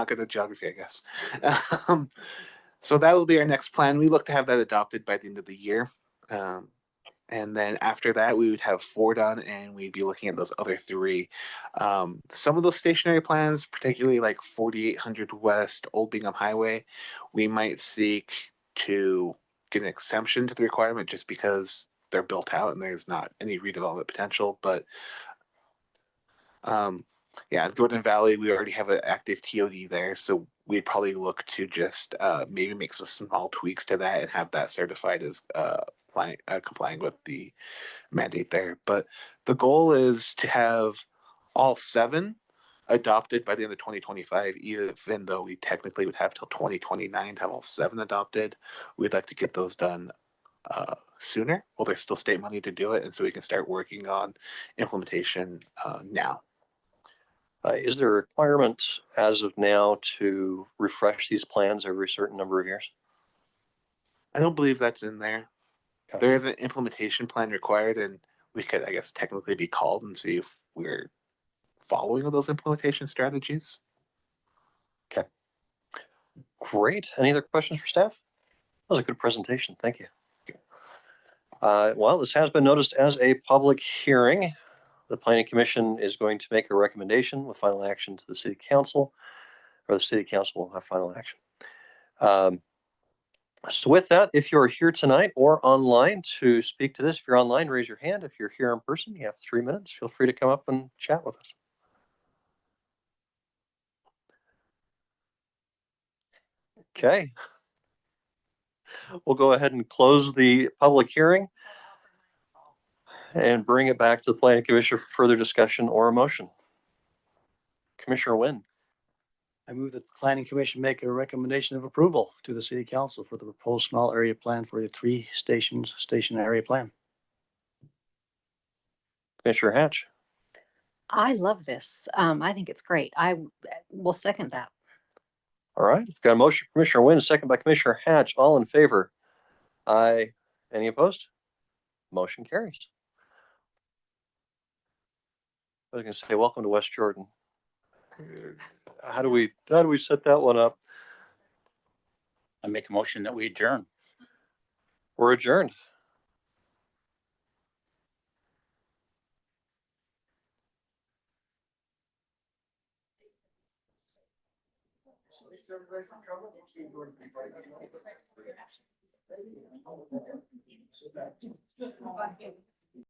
good at geography, I guess. So that will be our next plan. We look to have that adopted by the end of the year. And then after that, we would have 4 done and we'd be looking at those other 3. Some of those stationary plans, particularly like 4800 West Old Bingham Highway, we might seek to get an exemption to the requirement just because they're built out and there's not any redevelopment potential. But yeah, Jordan Valley, we already have an active TOD there. So we'd probably look to just maybe make some small tweaks to that and have that certified as complying with the mandate there. But the goal is to have all 7 adopted by the end of 2025, even though we technically would have till 2029 to have all 7 adopted. We'd like to get those done sooner. Well, there's still state money to do it, and so we can start working on implementation now. Is there a requirement as of now to refresh these plans every certain number of years? I don't believe that's in there. Okay. There is an implementation plan required, and we could, I guess, technically be called and see if we're following those implementation strategies. Okay. Great. Any other questions for staff? That was a good presentation. Thank you. Well, this has been noticed as a public hearing. The Planning Commission is going to make a recommendation with final action to the City Council, or the City Council will have final action. So with that, if you're here tonight or online to speak to this, if you're online, raise your hand. If you're here in person, you have 3 minutes. Feel free to come up and chat with us. Okay. We'll go ahead and close the public hearing and bring it back to the Planning Commission for further discussion or a motion. Commissioner Wynn. I move that the Planning Commission make a recommendation of approval to the City Council for the proposed small area plan for the 3 stations station area plan. Commissioner Hatch. I love this. I think it's great. will second that. All right, we've got a motion from Commissioner Wynn, a second by Commissioner Hatch. All in favor? Aye. Any opposed? Motion carries. I was gonna say, welcome to West Jordan. How do we set that one up? I make a motion that we adjourn. We're adjourned.